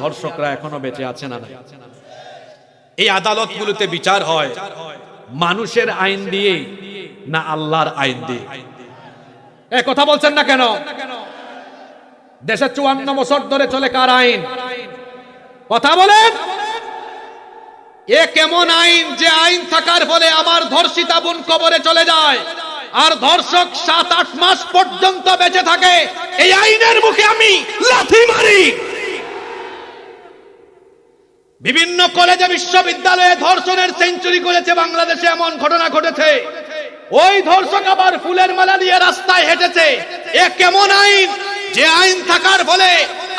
ধর্ষকরা এখনো বেঁচে আছে না? এই আদালতগুলোতে বিচার হয় মানুষের আইন দিয়ে না আল্লাহর আইন দিয়ে? এই কথা বলছেন না কেন? দেশে 54 বছর ধরে চলে কার আইন? কথা বলেন। এ কেমন আইন যে আইন থাকার ফলে আমার ধর্ষিতা বোন কবরে চলে যায় আর ধর্ষক 7-8 মাস পর্যন্ত বেঁচে থাকে? এই আইনের মুখে আমি লাথি মারি। বিভিন্ন কলেজে বিশ্ববিদ্যালয়ে ধর্ষণের সেঞ্চুরি করেছে বাংলাদেশে, এমন ঘটনা ঘটেছে। ওই ধর্ষক আবার ফুলের মালা নিয়ে রাস্তায় হেঁটেছে। এ কেমন আইন যে আইন থাকার ফলে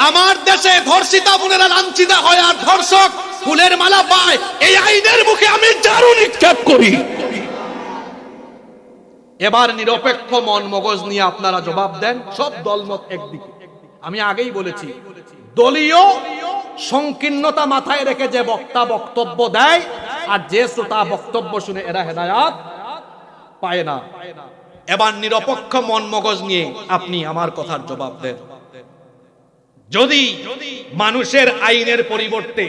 আমার দেশে ধর্ষিতা বোনেরা লাঞ্ছিত হয় আর ধর্ষক ফুলের মালা পায়? এই আইনের মুখে আমি ঝাড়ু নিক্ষেপ করি। এবার নিরপেক্ষ মন মগজ নিয়ে আপনারা জবাব দেন। সব দলমত একদিকে। আমি আগেই বলেছি, দলীয় সংকীর্ণতা মাথায় রেখে যে বক্তা বক্তব্য দেয় আর যে শ্রোতা বক্তব্য শুনে এরা হেদায়াত পায় না। এবার নিরপেক্ষ মন মগজ নিয়ে আপনি আমার কথার জবাব দেন। যদি মানুষের আইনের পরিবর্তে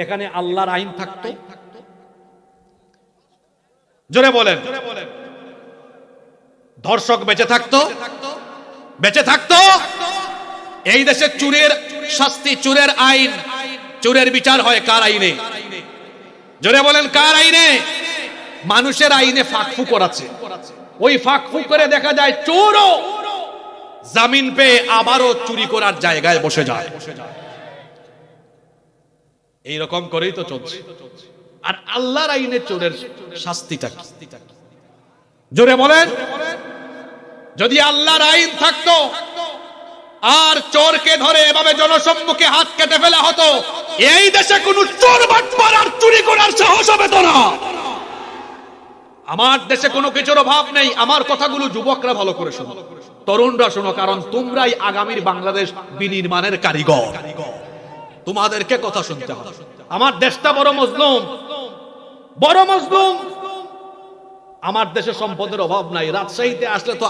এখানে আল্লাহর আইন থাকতো, জোরে বলেন, ধর্ষক বেঁচে থাকতো? বেঁচে থাকতো? এই দেশে চোরের শাস্তি, চোরের আইন, চোরের বিচার হয় কার আইনে? জোরে বলেন, কার আইনে? মানুষের আইনে ফাঁকফুকর আছে। ওই ফাঁকফুকরে দেখা যায় চোরও জামিন পেয়ে আবারও চুরি করার জায়গায় বসে যায়। এইরকম করেই তো চলছে। আর আল্লাহর আইনে চোরের শাস্তিটা কি? জোরে বলেন। যদি আল্লাহর আইন থাকতো আর চোরকে ধরে এভাবে জনসম্মুখে হাত কেটে ফেলা হতো, এই দেশে কোনো চোর বাটপার আর চুরি করার সাহস হবে না। আমার দেশে কোনো কিছুর অভাব নেই। আমার কথাগুলো যুবকরা ভালো করে শোনো, তরুণরা শোনো, কারণ তোমরাই আগামীর বাংলাদেশ বিনির্মাণের কারিগর। তোমাদেরকে কথা শুনতে হবে। আমার দেশটা বড় মজলুম, বড় মজলুম। আমার দেশে সম্পদের অভাব নাই। রাজশাহীতে আসলে তো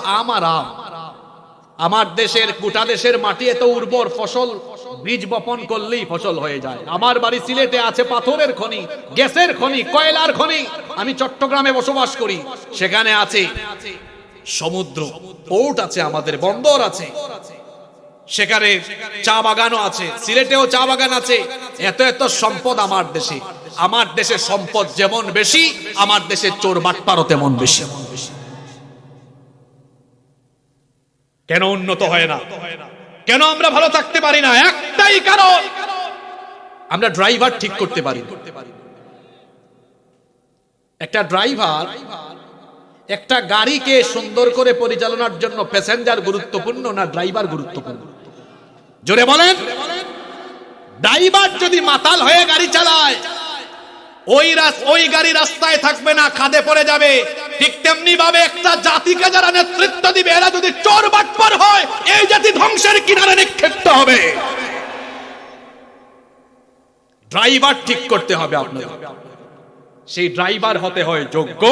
আমার দেশের গোটা দেশের মাটি এত উর্বর, ফসল বীজ বপন করলেই ফসল হয়ে যায়। আমার বাড়ি সিলেটে আছে পাথরের খনি, গ্যাসের খনি, কয়লার খনি। আমি চট্টগ্রামে বসবাস করি, সেখানে আছে সমুদ্র, পোর্ট আছে, আমাদের বন্দর আছে, সেখানে চা বাগানও আছে, সিলেটেও চা বাগান আছে। এত এত সম্পদ আমার দেশে। আমার দেশে সম্পদ যেমন বেশি, আমার দেশে চোর বাটপারও তেমন বেশি। কেন উন্নত হয় না? কেন আমরা ভালো থাকতে পারি না? একটাই কারণ, আমরা ড্রাইভার ঠিক করতে পারি না। একটা ড্রাইভার একটা গাড়িকে সুন্দর করে পরিচালনার জন্য প্যাসেঞ্জার গুরুত্বপূর্ণ না ড্রাইভার গুরুত্বপূর্ণ? জোরে বলেন। ড্রাইভার যদি মাতাল হয়ে গাড়ি চালায়, ওই গাড়ি রাস্তায় থাকবে না, খাদে পড়ে যাবে। ঠিক তেমনি ভাবে একটা জাতিকে যারা নেতৃত্ব দিবে, এরা যদি চোর বাটপার হয়, এই জাতি ধ্বংসের কিনারে নিক্ষিপ্ত হবে। ড্রাইভার ঠিক করতে হবে আপনাদের। সেই ড্রাইভার হতে হয় যোগ্য,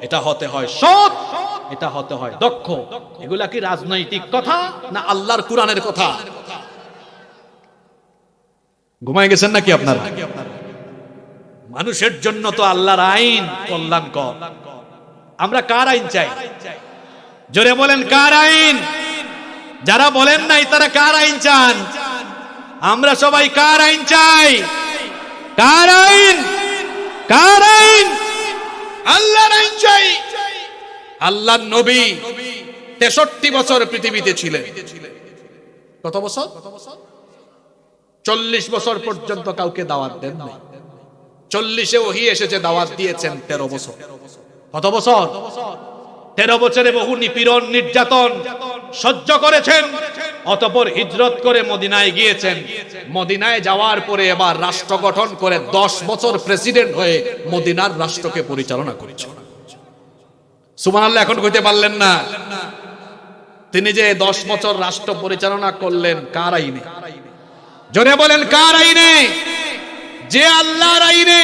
এটা হতে হয় সৎ, এটা হতে হয় দক্ষ। এগুলা কি রাজনৈতিক কথা না আল্লাহর কুরআনের কথা? ঘুমায় গেছেন নাকি আপনারা? মানুষের জন্য তো আল্লাহর আইন কল্যাণকর। আমরা কার আইন চাই? জোরে বলেন, কার আইন? যারা বলেন নাই তারা কার আইন চান? আমরা সবাই কার আইন চাই? কার আইন? কার আইন? আল্লাহর আইন চাই। আল্লাহর নবী 63 বছর পৃথিবীতে ছিলেন। কত বছর? 40 বছর পর্যন্ত কাউকে দাওয়াত দেন নাই। 40-এ ওহী এসেছে, দাওয়াত দিয়েছেন 13 বছর। কত বছর? 13 বছরে বহু নিপীড়ন নির্যাতন সহ্য করেছেন। অতঃপর হিজরত করে মদিনায় গিয়েছেন। মদিনায় যাওয়ার পরে এবার রাষ্ট্র গঠন করে 10 বছর প্রেসিডেন্ট হয়ে মদিনার রাষ্ট্রকে পরিচালনা করেছেন। সুবহানাল্লাহ। এখন কইতে পারলেন না? তিনি যে 10 বছর রাষ্ট্র পরিচালনা করলেন কার আইনে? জোরে বলেন, কার আইনে? যে আল্লাহর আইনে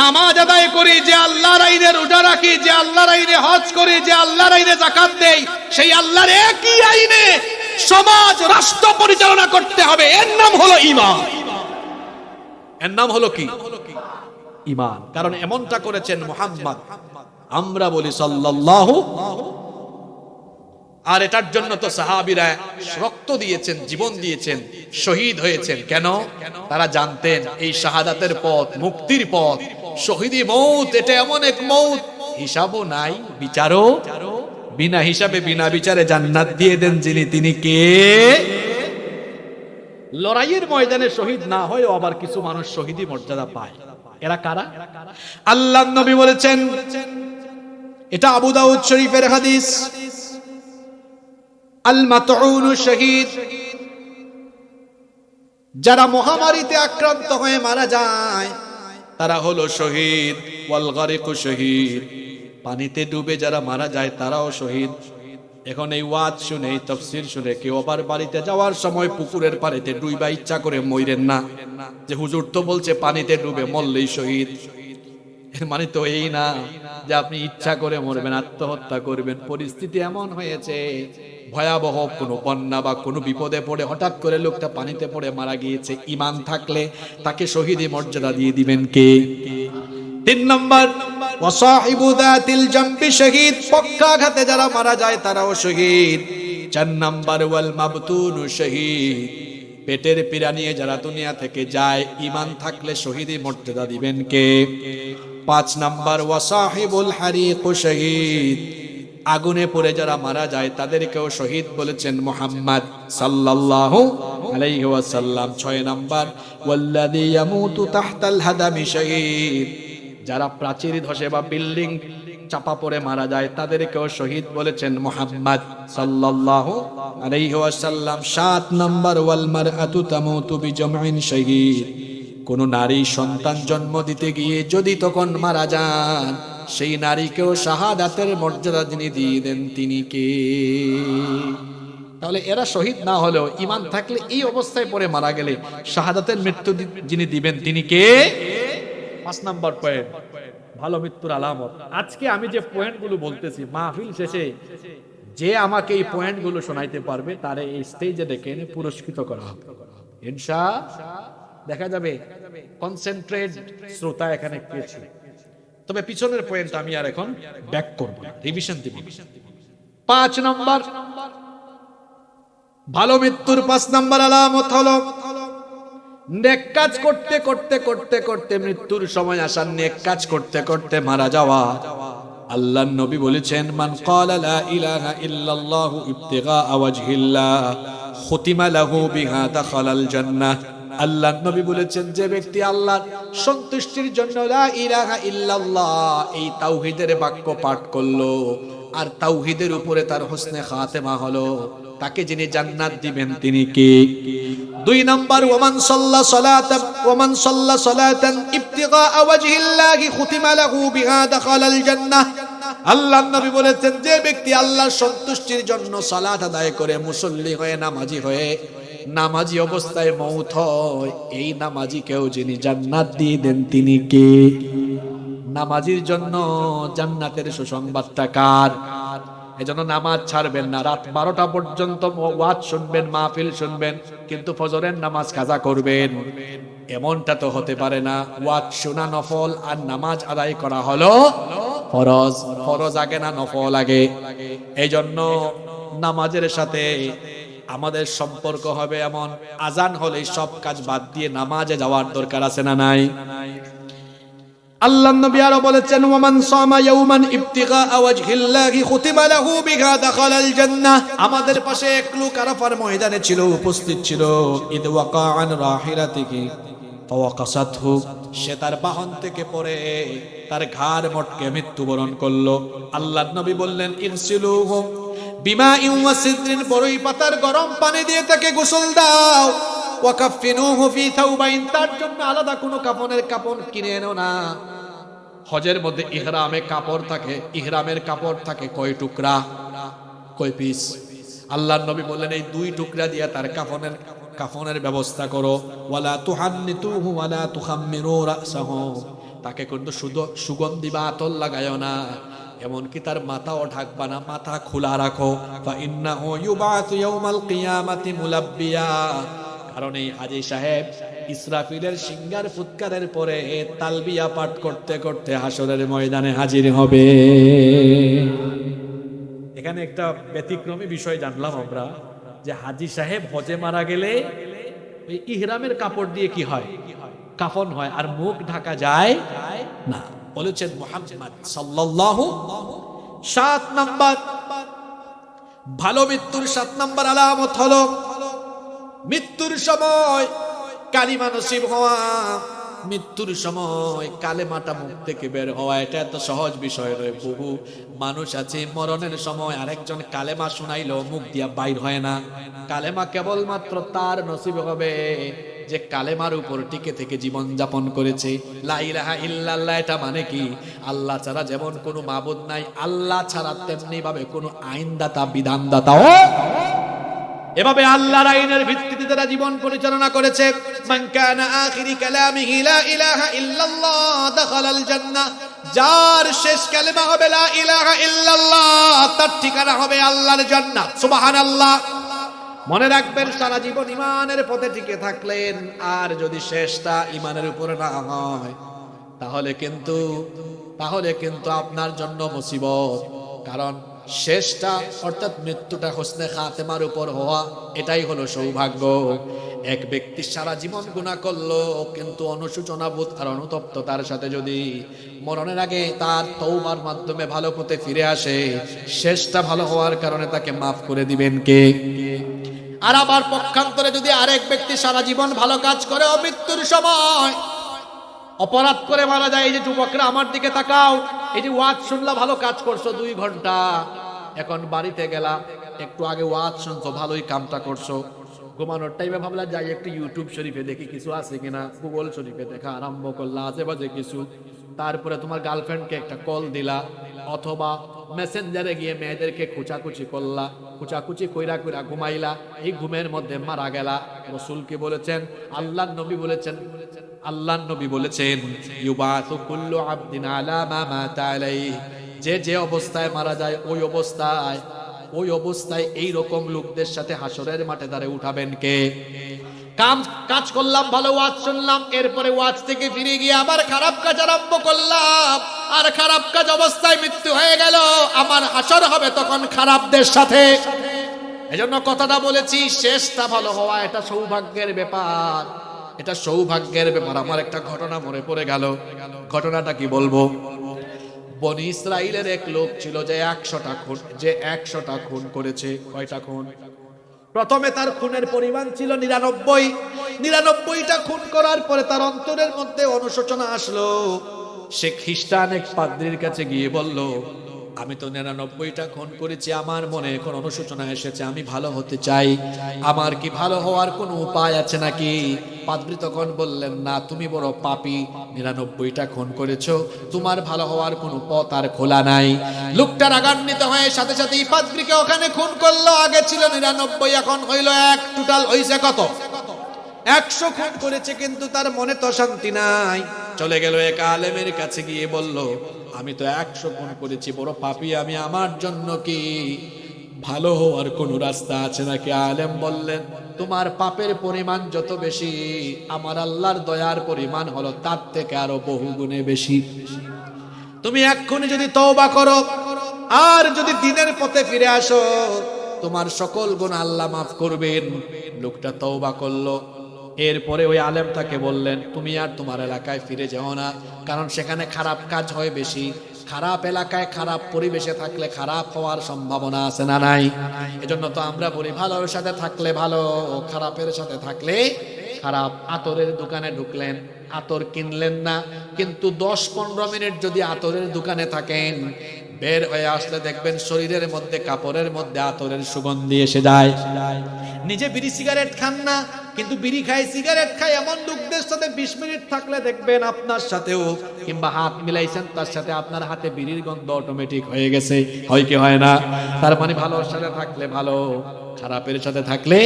নামাজ আদায় করি, যে আল্লাহর আইনে রোজা রাখি, যে আল্লাহর আইনে হজ করি, যে আল্লাহর আইনে যাকাত দেই, সেই আল্লাহর একই আইনে সমাজ রাষ্ট্র পরিচালনা করতে হবে। এর নাম হলো ঈমান। এর নাম হলো কি? ঈমান। কারণ এমনটা করেছেন মুহাম্মদ, আমরা বলি সাল্লাল্লাহু, আর এটার জন্য তো সাহাবীরা রক্ত দিয়েছেন, জীবন দিয়েছেন, শহীদ হয়েছেন। কেন? তারা জানতেন এই শাহাদাতের পথ মুক্তির পথ, শহীদি মৌত, এটা এমন এক মৌত হিসাবও নাই, বিচারও বিনা হিসাবে বিনা বিচারে জান্নাত দিয়ে দেন যিনি, তিনি কে? লড়াইয়ের ময়দানে শহীদ না হয়েও আবার কিছু মানুষ শহীদি মর্যাদা পায়। এরা কারা? আল্লাহর নবী বলেছেন, এটা আবু দাউদ শরীফের হাদিস, আল মাতউন শহীদ, যারা মহামারীতে আক্রান্ত হয়ে মারা যায় তারা হলো শহীদ। ওয়াল গারিকু শহীদ, পানিতে ডুবে যারা মারা যায় তারাও শহীদ। এখন এই ওয়াজ শুনে, এই তাফসীর শুনে কেউ আবার বাড়িতে যাওয়ার সময় পুকুরের পানিতে ডুইবা ইচ্ছা করে মইরেন না, যে হুজুর তো বলছে পানিতে ডুবে মরলেই শহীদ। এর মানে তো এই না যে আপনি ইচ্ছা করে মরবেন, আত্মহত্যা করবেন। পরিস্থিতি এমন হয়েছে, ভয়াবহ কোনো বন্যা বা কোনো বিপদে পড়ে হঠাৎ করে লোকটা পানিতে পড়ে মারা গিয়েছে, ঈমান থাকলে তাকে শহীদি মর্যাদা দিয়ে দিবেন কে? 3 নম্বর, ওয়াসাহিবু যাতিল জামবি শহীদ, পক্ষাঘাতে যারা মারা যায় তারাও শহীদ। 4 নম্বর, ওয়াল মাবতুনু শহীদ, পেটের পীড়া নিয়ে যারা দুনিয়া থেকে যায়, ঈমান থাকলে শহীদি মর্যাদা দিবেন কে? 5 নম্বর, ওয়াসাহিবুল হারিকু শহীদ, আগুনে পড়ে যারা মারা যায় তাদেরকেও শহীদ বলেছেন মুহাম্মদ সাল্লাল্লাহু আলাইহি ওয়াসাল্লাম। 6 নম্বর, ওয়াল্লাযী ইয়ামুতু তাহতাল হাদামি শহীদ, যারা প্রাচীর ধসে বা বিল্ডিং চাপা পড়ে মারা যায় তাদেরকেও শহীদ বলেছেন মুহাম্মদ সাল্লাল্লাহু আলাইহি ওয়াসাল্লাম। 7 নম্বর, ওয়াল মারআতু তামুতু বিজামইন শহীদ, কোন নারী সন্তান জন্ম দিতে গিয়ে যদি তখন মারা যান, সেই নারীকেও শাহাদাতের মর্যাদা যিনি দিয়ে দেন তিনি কে? তাহলে এরা শহীদ না হলেও ঈমান থাকলে এই অবস্থায় পড়ে মারা গেলে শাহাদাতের মৃত্যু যিনি দিবেন তিনি কে? 5 নাম্বার পয়েন্ট, ভালো মৃত্যুর আলামত। আজকে আমি যে পয়েন্টগুলো বলতেছি, মাহফিল শেষে যে আমাকে এই পয়েন্টগুলো শোনাইতে পারবে তারে এই স্টেজে ডেকে এনে পুরস্কৃত করা হবে ইনশাআল্লাহ। দেখা যাবে কনসেন্ট্রেট শ্রোতা এখানে পেয়েছে। তবে পিছনের পয়েন্ট আমি আর এখন ব্যাক করব, রিভিশন দিব। 5 নম্বর, ভালো মৃত্যুর 5 নম্বর আলামত হলো নেক কাজ করতে করতে করতে করতে মৃত্যুর সময় আসার, নেক কাজ করতে করতে মারা যাওয়া। আল্লাহর নবী বলেছেন, মান ক্বালা লা ইলাহা ইল্লাল্লাহু ইবতিগা ওয়াজহিল্লাহ খুতিমা লাহু বিহা দাখালাল জান্নাহ। আল্লাহর নবী বলেছেন, যে ব্যক্তি আল্লাহর সন্তুষ্টির জন্য লা ইলাহা ইল্লাল্লাহ এই তাওহীদের বাক্য পাঠ করলো আর তাওহীদের উপরে তার হোসনে খাতেমা হলো, তাকে যিনি জান্নাত দিবেন তিনি কে? 2 নম্বর, ওমান সাল্লা সালাতান ইবতিগা ওয়াজহিল্লাহি খুতিমা লাহু বিহা দাখালাল জান্নাহ। আল্লাহর নবী বলেছেন, যে ব্যক্তি আল্লাহর সন্তুষ্টির জন্য সালাত আদায় করে, মুসল্লি হয়ে, নামাজি হয়ে, নামাজি অবস্থায় মওত হয়, এই নামাজিকেও যিনি জান্নাত দিয়ে দেন তিনি কে? নামাজির জন্য জান্নাতের সুসংবাদটা কার? এজন্য নামাজ ছাড়বেন না। রাত 12টা পর্যন্ত ওয়াজ শুনবেন, মাহফিল শুনবেন, কিন্তু ফজরের নামাজ কাজা করবেন, এমনটা তো হতে পারে না। ওয়াজ শোনা নফল আর নামাজ আদায় করা হলো ফরজ। ফরজ আগে না নফল আগে? এইজন্য নামাজের সাথে আমাদের সম্পর্ক হবে এমন, আজান হলে সব কাজ বাদ দিয়ে নামাজে যাওয়ার দরকার আছে না নাই? আল্লাহর নবী আরো বলেছেন, ওয়ামান সামা ইয়াওমান ইবতিগা ওয়াজহিল্লাহি খুতিমা লাহু বিহা দাখালাল জান্নাহ। আমাদের পাশে এক লোক আরাফার ময়দানে ছিল, উপস্থিত ছিল। ইদ ওয়াকা আন রাহিলাতিহি ফাওয়াকাসাতহু, সে তার বাহন থেকে পড়ে তার ঘাড় মটকে মৃত্যুবরণ করলো। আল্লাহর নবী বললেন, ইরসিলুহু বিমাইন ওয়া সিদরিন, বড়ই পাতার গরম পানি দিয়ে তাকে গোসল দাও। ওয়াকাফিনুহু ফি থাওবাইন, তার জন্য আলাদা কোনো কাফনের কাপড় কিনে এনো না। হজের মধ্যে ইহরামে কাপড় থাকে, ইহরামের কাপড় থাকে কয় টুকরা, কয় পিস? আল্লাহর নবী বললেন, এই 2 টুকরা দিয়া তার কাফনের ব্যবস্থা করো। ওয়ালা তুহান্নিতুহু ওয়ালা তুখাম্মিরু রাসাহু, তাকে কিন্তু শুধু সুগন্ধি বা আতর লাগায়ও না, এমনকি তার মাথাও ঢাকবা না, মাথা খোলা রাখো। ফা ইন্নাহু ইউবাতু ইয়াউমাল কিয়ামাতি মুলাব্বিয়া, কারণ এই হাজী সাহেব ইসরাফিলের সিংহার ফুৎকারের পরে তালবিয়া পাঠ করতে করতে হাসরের ময়দানে হাজির হবে। এখানে একটা ব্যতিক্রমী বিষয় জানলাম আমরা, যে হাজী সাহেব হজে মারা গেলে ওই ইহরামের কাপড় দিয়ে কি হয়, কাফন হয়, আর মুখ ঢাকা যায় না। বলেছেন মুহাম্মদ সাল্লাল্লাহু। 7 নাম্বার ভালো মৃত্যুর 7 নাম্বার আলামত হলো মৃত্যুর সময় কালিমা নসিব হওয়া। মৃত্যুর সময় কালেমাটা মুখ থেকে বের হওয়া এটা এত সহজ বিষয় নয়। বহু মানুষ আছে মরণের সময় আরেকজন কালেমা শুনাইলো মুখ দিয়া বাইর হয় না। কালেমা কেবলমাত্র তার নসিব হবে যে কালেমার উপর টিকে থেকে জীবন যাপন করেছে। লা ইলাহা ইল্লাল্লাহ এটা মানে কি? আল্লাহ ছাড়া যেমন কোনো মাবুদ নাই, আল্লাহ ছাড়া তেমনি ভাবে কোনো আইনদাতা বিধানদাতাও, এভাবে আল্লাহর আইনের ভিত্তিতে তারা জীবন পরিচালনা করেছে। মান কানা আখিরি কালামিহি লা ইলাহা ইল্লাল্লাহ দাখালাল জান্নাহ, যার শেষ কালেমা হবে লা ইলাহা ইল্লাল্লাহ তার ঠিকানা হবে আল্লাহর জান্নাত। সুবহানাল্লাহ। মনে রাখবেন, সারা জীবন ইমানের পথে টিকে থাকলেন, আর যদি শেষটা ইমানের উপরে না হয় তাহলে কিন্তু আপনার জন্য মুসিবত। কারণ শেষটা অর্থাৎ মৃত্যুটা হোসনে খাতেমার উপর হওয়া এটাই হলো সৌভাগ্য। এক ব্যক্তি সারা জীবন গুনাহ করলো কিন্তু অনুশোচনা বোধ আর অনুতপ্ততার সাথে যদি মরণের আগে তার তওবার মাধ্যমে ভালো পথে ফিরে আসে, শেষটা ভালো হওয়ার কারণে তাকে মাফ করে দিবেন কে? আর আবার পক্ষান্তরে যদি আরেক ব্যক্তি সারা জীবন ভালো কাজ করে মৃত্যুর সময় অপরাধ করে মারা যায়। এই যে যুবকরা আমার দিকে তাকাও, এই যে ওয়াজ শুনলা, ভালো কাজ করছো 2 ঘন্টা, এখন বাড়িতে গেলা, একটু আগে ওয়াজ শুনছো, ভালোই কামটা করছো, ঘুমানোর টাইমে ভাবলা যাই একটু ইউটিউব শরীফে দেখি কিছু আছে কিনা, গুগল শরীফে দেখা আরম্ভ করলা আশেপাশে কিছু, তারপরে তোমার গার্লফ্রেন্ডকে একটা কল দিলা, অথবা মেসেঞ্জারে গিয়ে মেয়েদেরকে খুচাকুচি করলা, খুচাকুচি কইরা কইরা ঘুমাইলা, এই ঘুমের মধ্যে মারা গেলা। রাসূল কি বলেছেন? আল্লাহর নবী বলেছেন ইউবাসু কুল্লু আবদিন আলা মা মাতা আলাইহি, যে অবস্থায় মারা যায় ওই অবস্থায় এই রকম লোকদের সাথে হাসরের মাঠে দাঁড়িয়ে উঠাবেন কে? কাজ করলাম, ভালো ওয়াজ শুনলাম, এরপরে ওয়াজ থেকে ফিরে গিয়ে আবার খারাপ কাজ আরম্ভ করলাম, আর খারাপ কাজ অবস্থায় মৃত্যু হয়ে গেল, আমার হাসর হবে তখন খারাপদের সাথে। এজন্য কথাটা বলেছি, শেষটা ভালো হওয়া এটা সৌভাগ্যের ব্যাপার, এটা সৌভাগ্যের ব্যাপার। আমার একটা ঘটনা মনে পড়ে গেল, ঘটনাটা কি বলবো। বনি ইসরাইলের এক লোক ছিল যে 100টা খুন করেছে। কয়টা খুন? প্রথমে তার খুনের পরিমাণ ছিল 99টা খুন করার পরে তার অন্তরের মধ্যে অনুশোচনা আসলো। সে খ্রিস্টান এক পাদ্রীর কাছে গিয়ে বলল, আমি তো 99টা খুন করেছি, আমার মনে এখন অনুশোচনা এসেছে, আমি ভালো হতে চাই, আমার কি ভালো হওয়ার কোনো উপায় আছে নাকি? পাদ্রী তখন বললেন, না, তুমি বড় পাপী, 99টা খুন করেছো, তোমার ভালো হওয়ার কোনো পথ আর খোলা নাই। লোকটা রাগান্বিত হয়ে সাথে সাথেই পাদ্রীকে ওখানে খুন করলো। আগে ছিল 99, এখন হইল 1, টোটাল হইছে কত? 100 খুন করেছে, কিন্তু তার মনে তো শান্তি নাই। চলে গেল এক আলেমের কাছে গিয়ে বলল, আমি তো 100 খুন করেছি, বড় পাপী আমি, আমার জন্য কি ভালো হওয়ার কোনো রাস্তা আছে নাকি? আলেম বললেন, তোমার পাপের পরিমাণ যত বেশি, আমার আল্লাহর দয়ার পরিমাণ হলো তার থেকে আরো বহু গুণে বেশি। তুমি এক্ষুনি যদি তওবা করো আর যদি দ্বীনের পথে ফিরে আসো, তোমার সকল গুনাহ আল্লাহ মাফ করবেন। লোকটা তওবা করলো। এরপরে ওই আলেম তাকে বললেন, তুমি আর তোমার এলাকায় ফিরে যাও না, কারণ সেখানে খারাপ কাজ হয় বেশি। খারাপ এলাকায় খারাপ পরিবেশে থাকলে খারাপ হওয়ার সম্ভাবনা আছে না নাই? এজন্য তো আমরা বলি, ভালোর সাথে থাকলে ভালো, খারাপের সাথে থাকলে খারাপ। আতরের দোকানে ঢুকলেন, আতর কিনলেন না, কিন্তু 10-15 মিনিট যদি আতরের দোকানে থাকেন, বের হয়ে আসলে দেখবেন শরীরের মধ্যে, কাপড়ের মধ্যে আতরের সুগন্ধি এসে যায়। নিজে বিড়ি সিগারেট খান না, কিন্তু বিড়ি খায়, সিগারেট খায় এমন লোকদের সাথে 20 মিনিট থাকলে দেখবেন আপনার সাথেও, কিংবা হাত মিলাইছেন তার সাথে, আপনার হাতে বিড়ির গন্ধ অটোমেটিক হয়ে গেছে। হয় কি হয় না? তার মানে ভালোর সাথে থাকলে ভালো, খারাপের সাথে থাকলে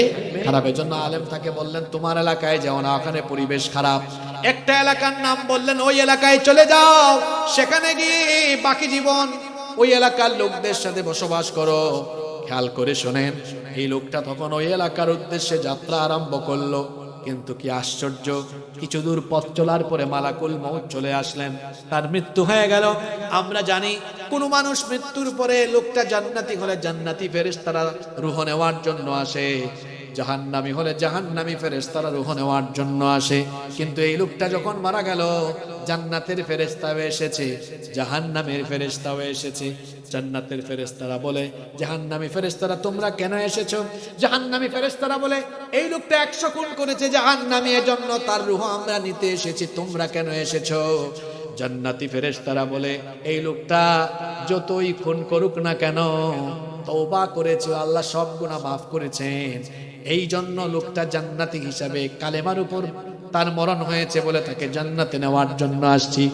খারাপের জন্য আলেম তাকে বললেন, তোমার এলাকায় যাও না, ওখানে পরিবেশ খারাপ। একটা এলাকার নাম বললেন, ওই এলাকায় চলে যাও, সেখানে গিয়ে বাকি জীবন ওই এলাকার লোকদের সাথে বসবাস করো। খেয়াল করে শোনেন, এই লোকটা তখন ওই এলাকার উদ্দেশ্যে যাত্রা আরম্ভ করলো। কিন্তু কি আশ্চর্য, কিছু দূর পথ চলার পরে মালাকুল মউত চলে আসলেন, তার মৃত্যু হয়ে গেল। আমরা জানি কোন মানুষ মৃত্যুর পরে লোকটা জান্নাতি হলে জান্নাতি ফেরেশতারা রূহ নেওয়ার জন্য আসে, জাহান্নামী হলে জাহান্নামী ফেরেশতারা রূহ নেওয়ার জন্য আসে। কিন্তু এই লোকটা যখন মারা গেল, জান্নাতের ফেরেশতাও এসেছে, জাহান্নামের ফেরেশতাও এসেছে। জান্নাতের ফেরেশতারা বলে, জাহান্নামী ফেরেশতারা তোমরা কেন এসেছো? জাহান্নামী ফেরেশতারা বলে, এই লোকটা 100 খুন করেছে জাহান্নামী, এজন্য তার রূহ আমরা নিতে এসেছি, তোমরা কেন এসেছো? জান্নাতি ফেরেশতারা বলে, এই লোকটা যতই খুন করুক না কেন তওবা করেছে, আল্লাহ সব গুনাহ মাফ করেছেন, এই জন্য লোকটা জান্নাতি হিসাবে কালেমার উপর তার মরণ হয়েছে বলে তাকে জান্নাতে নেওয়ার জন্য আসছি।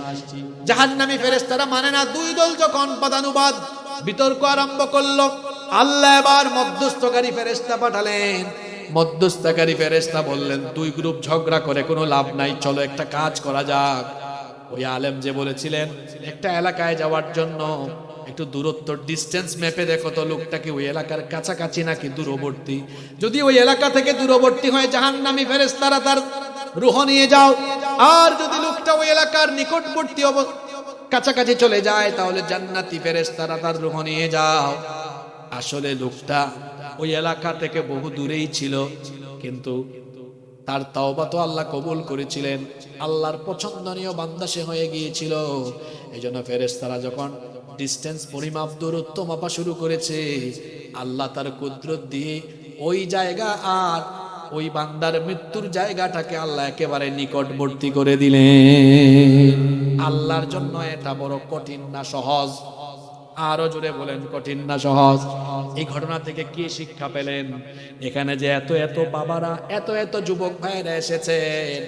জাহান্নামী ফেরেশতারা মানে না। দুই দল যখন পদানুবাদ বিতর্ক আরম্ভ করলো, আল্লাহ এবার মধ্যস্থকারী ফেরেশতা পাঠালেন। মধ্যস্থকারী ফেরেশতা বললেন, দুই গ্রুপ ঝগড়া করে কোনো লাভ নাই, চলো একটা কাজ করা যাক। ওই আলেম যে বলেছিলেন একটা এলাকায় যাওয়ার জন্য একটু দূরত্ব ডিসটেন্স মেপে দেখো তো লোকটা কি ওই এলাকার কাছাকাছি নাকি দূরবর্তী। যদি ওই এলাকা থেকে দূরবর্তী হয় জাহান্নামী ফেরেশতারা তার রূহ নিয়ে যাও, আর যদি লোকটা ওই এলাকার নিকটবর্তী কাছাকাছি চলে যায় তাহলে জান্নাতি ফেরেশতারা তার রূহ নিয়ে যাও। আসলে লোকটা ওই এলাকা থেকে বহু দূরেই ছিল, কিন্তু তার তওবা তো আল্লাহ কবুল করেছিলেন, আল্লাহর পছন্দনীয় বান্দা সে হয়ে গিয়েছিল। এইজন্য ফেরেশতারা যখন ডিসটেন্স পরিমাপ দূরত্ব মাপা শুরু করেছে, আল্লাহ তার কুদরত দিয়ে ওই জায়গা আর ওই বান্দার মৃত্যুর জায়গাটাকে আল্লাহ একেবারে নিকটবর্তী করে দিলেন। আল্লাহর জন্য এটা বড় কঠিন না সহজ? আরো জোরে বলেন, কঠিন না সহজ? এই ঘটনা থেকে কি শিক্ষা পেলেন? এখানে যে এত এত বাবারা, এত এত যুবক ভাইরা এসেছেন,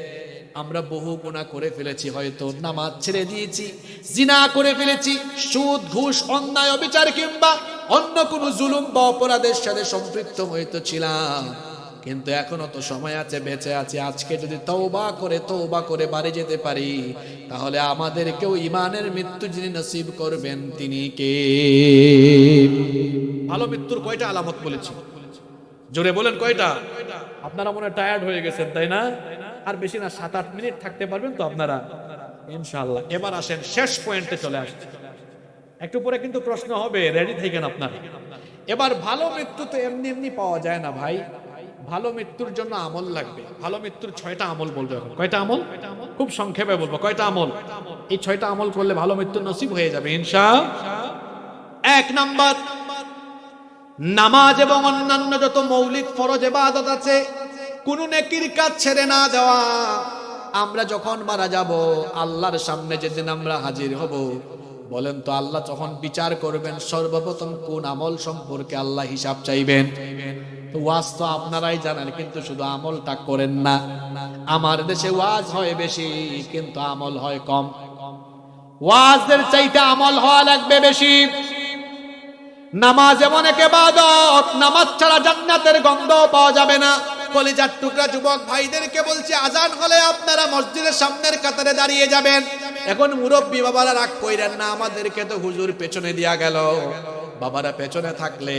আমরা বহু গুনাহ করে ফেলেছি, হয়তো নামাজ ছেড়ে দিয়েছি, জিনা করে ফেলেছি, সুদ ঘুষ অন্যায় অবিচার কিংবা অন্য কোনো জুলুম বা অপরাধের সাথে সম্পৃক্ত হয়তো ছিলাম, কিন্তু এখনো তো সময় আছে, বেঁচে আছে। আজকে যদি তওবা করে বাড়ি যেতে পারি, তাহলে আমাদেরকেও ঈমানের মৃত্যু যিনি নসিব করবেন তিনি কে? ভালো মৃত্যুর কয়টা আলামত বলেছি? জোরে বলেন কয়টা? আপনারা মনে টায়ার্ড হয়ে গেছেন তাই না? আর বেশি না, 7-8 মিনিট থাকতে পারবেন তো আপনারা ইনশাআল্লাহ। এবার আসেন শেষ পয়েন্টে চলে আসছে। একটু পরে কিন্তু প্রশ্ন হবে, রেডি থাকেন আপনারা। এবার ভালো মৃত্যু তো এমনি এমনি পাওয়া যায় না ভাই, ভালো মৃত্যুর জন্য আমল লাগবে। ভালো মৃত্যুর 6টা আমল বলবো এখন। কয়টা আমল? খুব সংক্ষেপে বলবো। কয়টা আমল? এই 6টা আমল করলে ভালো মৃত্যু নসিব হয়ে যাবে ইনশাআল্লাহ। 1 নাম্বার, নামাজ এবং অন্যান্য যত মৌলিক ফরজ ইবাদত আছে কোন নেকির কাজ ছেড়ে না দেওয়া। আমরা যখন মারা যাব, আল্লাহর সামনে যেদিন আমরা হাজির হব, বলেন তো আল্লাহ যখন বিচার করবেন সর্বপ্রথম কোন আমল সম্পর্কে আল্লাহ হিসাব চাইবেন? তো ওয়াজ তো আপনারাই জানেন, কিন্তু শুধু আমলটা করেন না। আমার দেশে ওয়াজ হয় বেশি কিন্তু আমল হয় কম। ওয়াজের চাইতে আমল হওয়া লাগবে বেশি। নামাজ এমন এক ইবাদত, নামাজ ছাড়া জান্নাতের গন্ধ পাওয়া যাবে না। কলিজার টুকরা যুবক ভাইদেরকে বলছি, আজান হলে আপনারা মসজিদের সামনের কাতারে দাঁড়িয়ে যাবেন। এখন মুরব্বী বাবারা রাগ কইরেন না, আমাদেরকে তো হুজুর পেছনে দিয়া গেল। বাবারা পেছনে থাকলে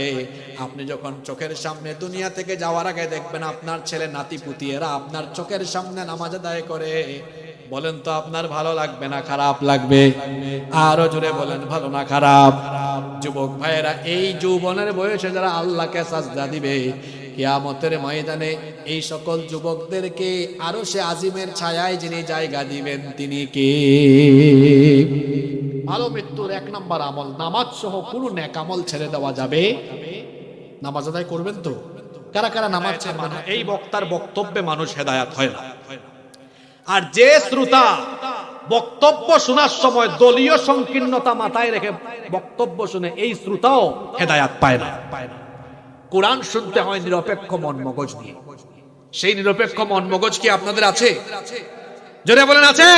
আপনি যখন চোখের সামনে দুনিয়া থেকে যাওয়ার আগে দেখবেন আপনার ছেলে নাতি পুতি এরা আপনার চোখের সামনে নামাজ আদায় করে, বলেন তো আপনার ভালো লাগবে না খারাপ লাগবে? আরো জোরে বলেন, ভালো না খারাপ? যুবক ভাইয়েরা, এই যৌবনের বয়সে যারা আল্লাহকে সাজদা দিবে, কিয়ামতের ময়দানে এই সকল যুবকদেরকে আরশে আজিমের ছায়ায় যিনি জায়গা দিবেন তিনি কে? ভালো মৃত্যুর 1 নাম্বার আমল, নামাজ সহ কোনো নেক আমল ছেড়ে দেওয়া যাবে? নামাজ আদায় করবেন তো? কারা কারা নামাজ ছাড়বেন না? এই বক্তার বক্তব্যে মানুষ হেদায়েত হয় না। আর যে শ্রোতা বক্তব্য শোনার সময় দলীয় সংকীর্ণতা মাথায় রেখে বক্তব্য শুনে, এই শ্রোতাও হেদায়েত পায় না। কোরআন শুনতে হয় নিরপেক্ষ মন মগজ নিয়ে। সেই নিরপেক্ষ মন মগজ কি আপনাদের আছে? জোরে বলেন আছে?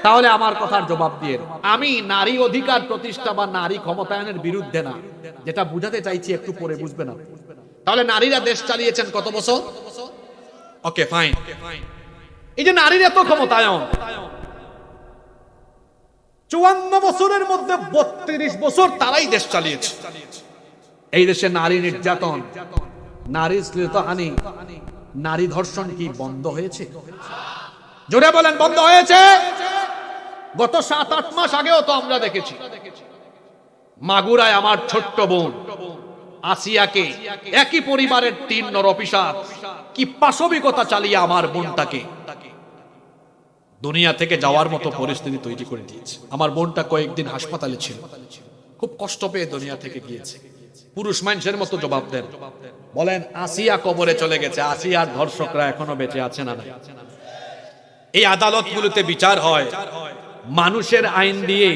তাহলে আমার কথার জবাব দিয়ে, আমি নারী অধিকার প্রতিষ্ঠা বা নারী ক্ষমতায়নের বিরুদ্ধে না, যেটা বুঝাতে চাইছি একটু পরে বুঝবে না। তাহলে নারীরা দেশ চালিয়েছেন কত বছর? Okay fine. এই যে নারীর এত ক্ষমতায়ন, 54 বছরের মধ্যে 32 বছর তারাই দেশ চালিয়েছে। এই দেশে নারী নির্যাতন, নারী শ্লীলতাহানি, নারী ধর্ষণ কি বন্ধ হয়েছে? জোরে বলেন, বন্ধ হয়েছে? গত 7-8 মাস আগেও তো আমরা দেখেছি মাগুরায় আমার ছোট্ট বোন আসিয়াকে একই পরিবারের 3 নরপিশাচ কি পাশবিকতা চালিয়ে আমার বোনটাকে দুনিয়া থেকে যাওয়ার মতো পরিস্থিতি তৈরি করে দিয়েছে। আমার বোনটা কয়েকদিন হাসপাতালে ছিল, খুব কষ্ট পেয়ে দুনিয়া থেকে গিয়েছে। পুরুষ মানুষের মতো জবাব দেন, বলেন আসিয়া কবরে চলে গেছে, আসিয়ার ধর্ষকরা এখনো বেঁচে আছে না? এই আদালতগুলোতে বিচার হয় মানুষের আইন দিয়ে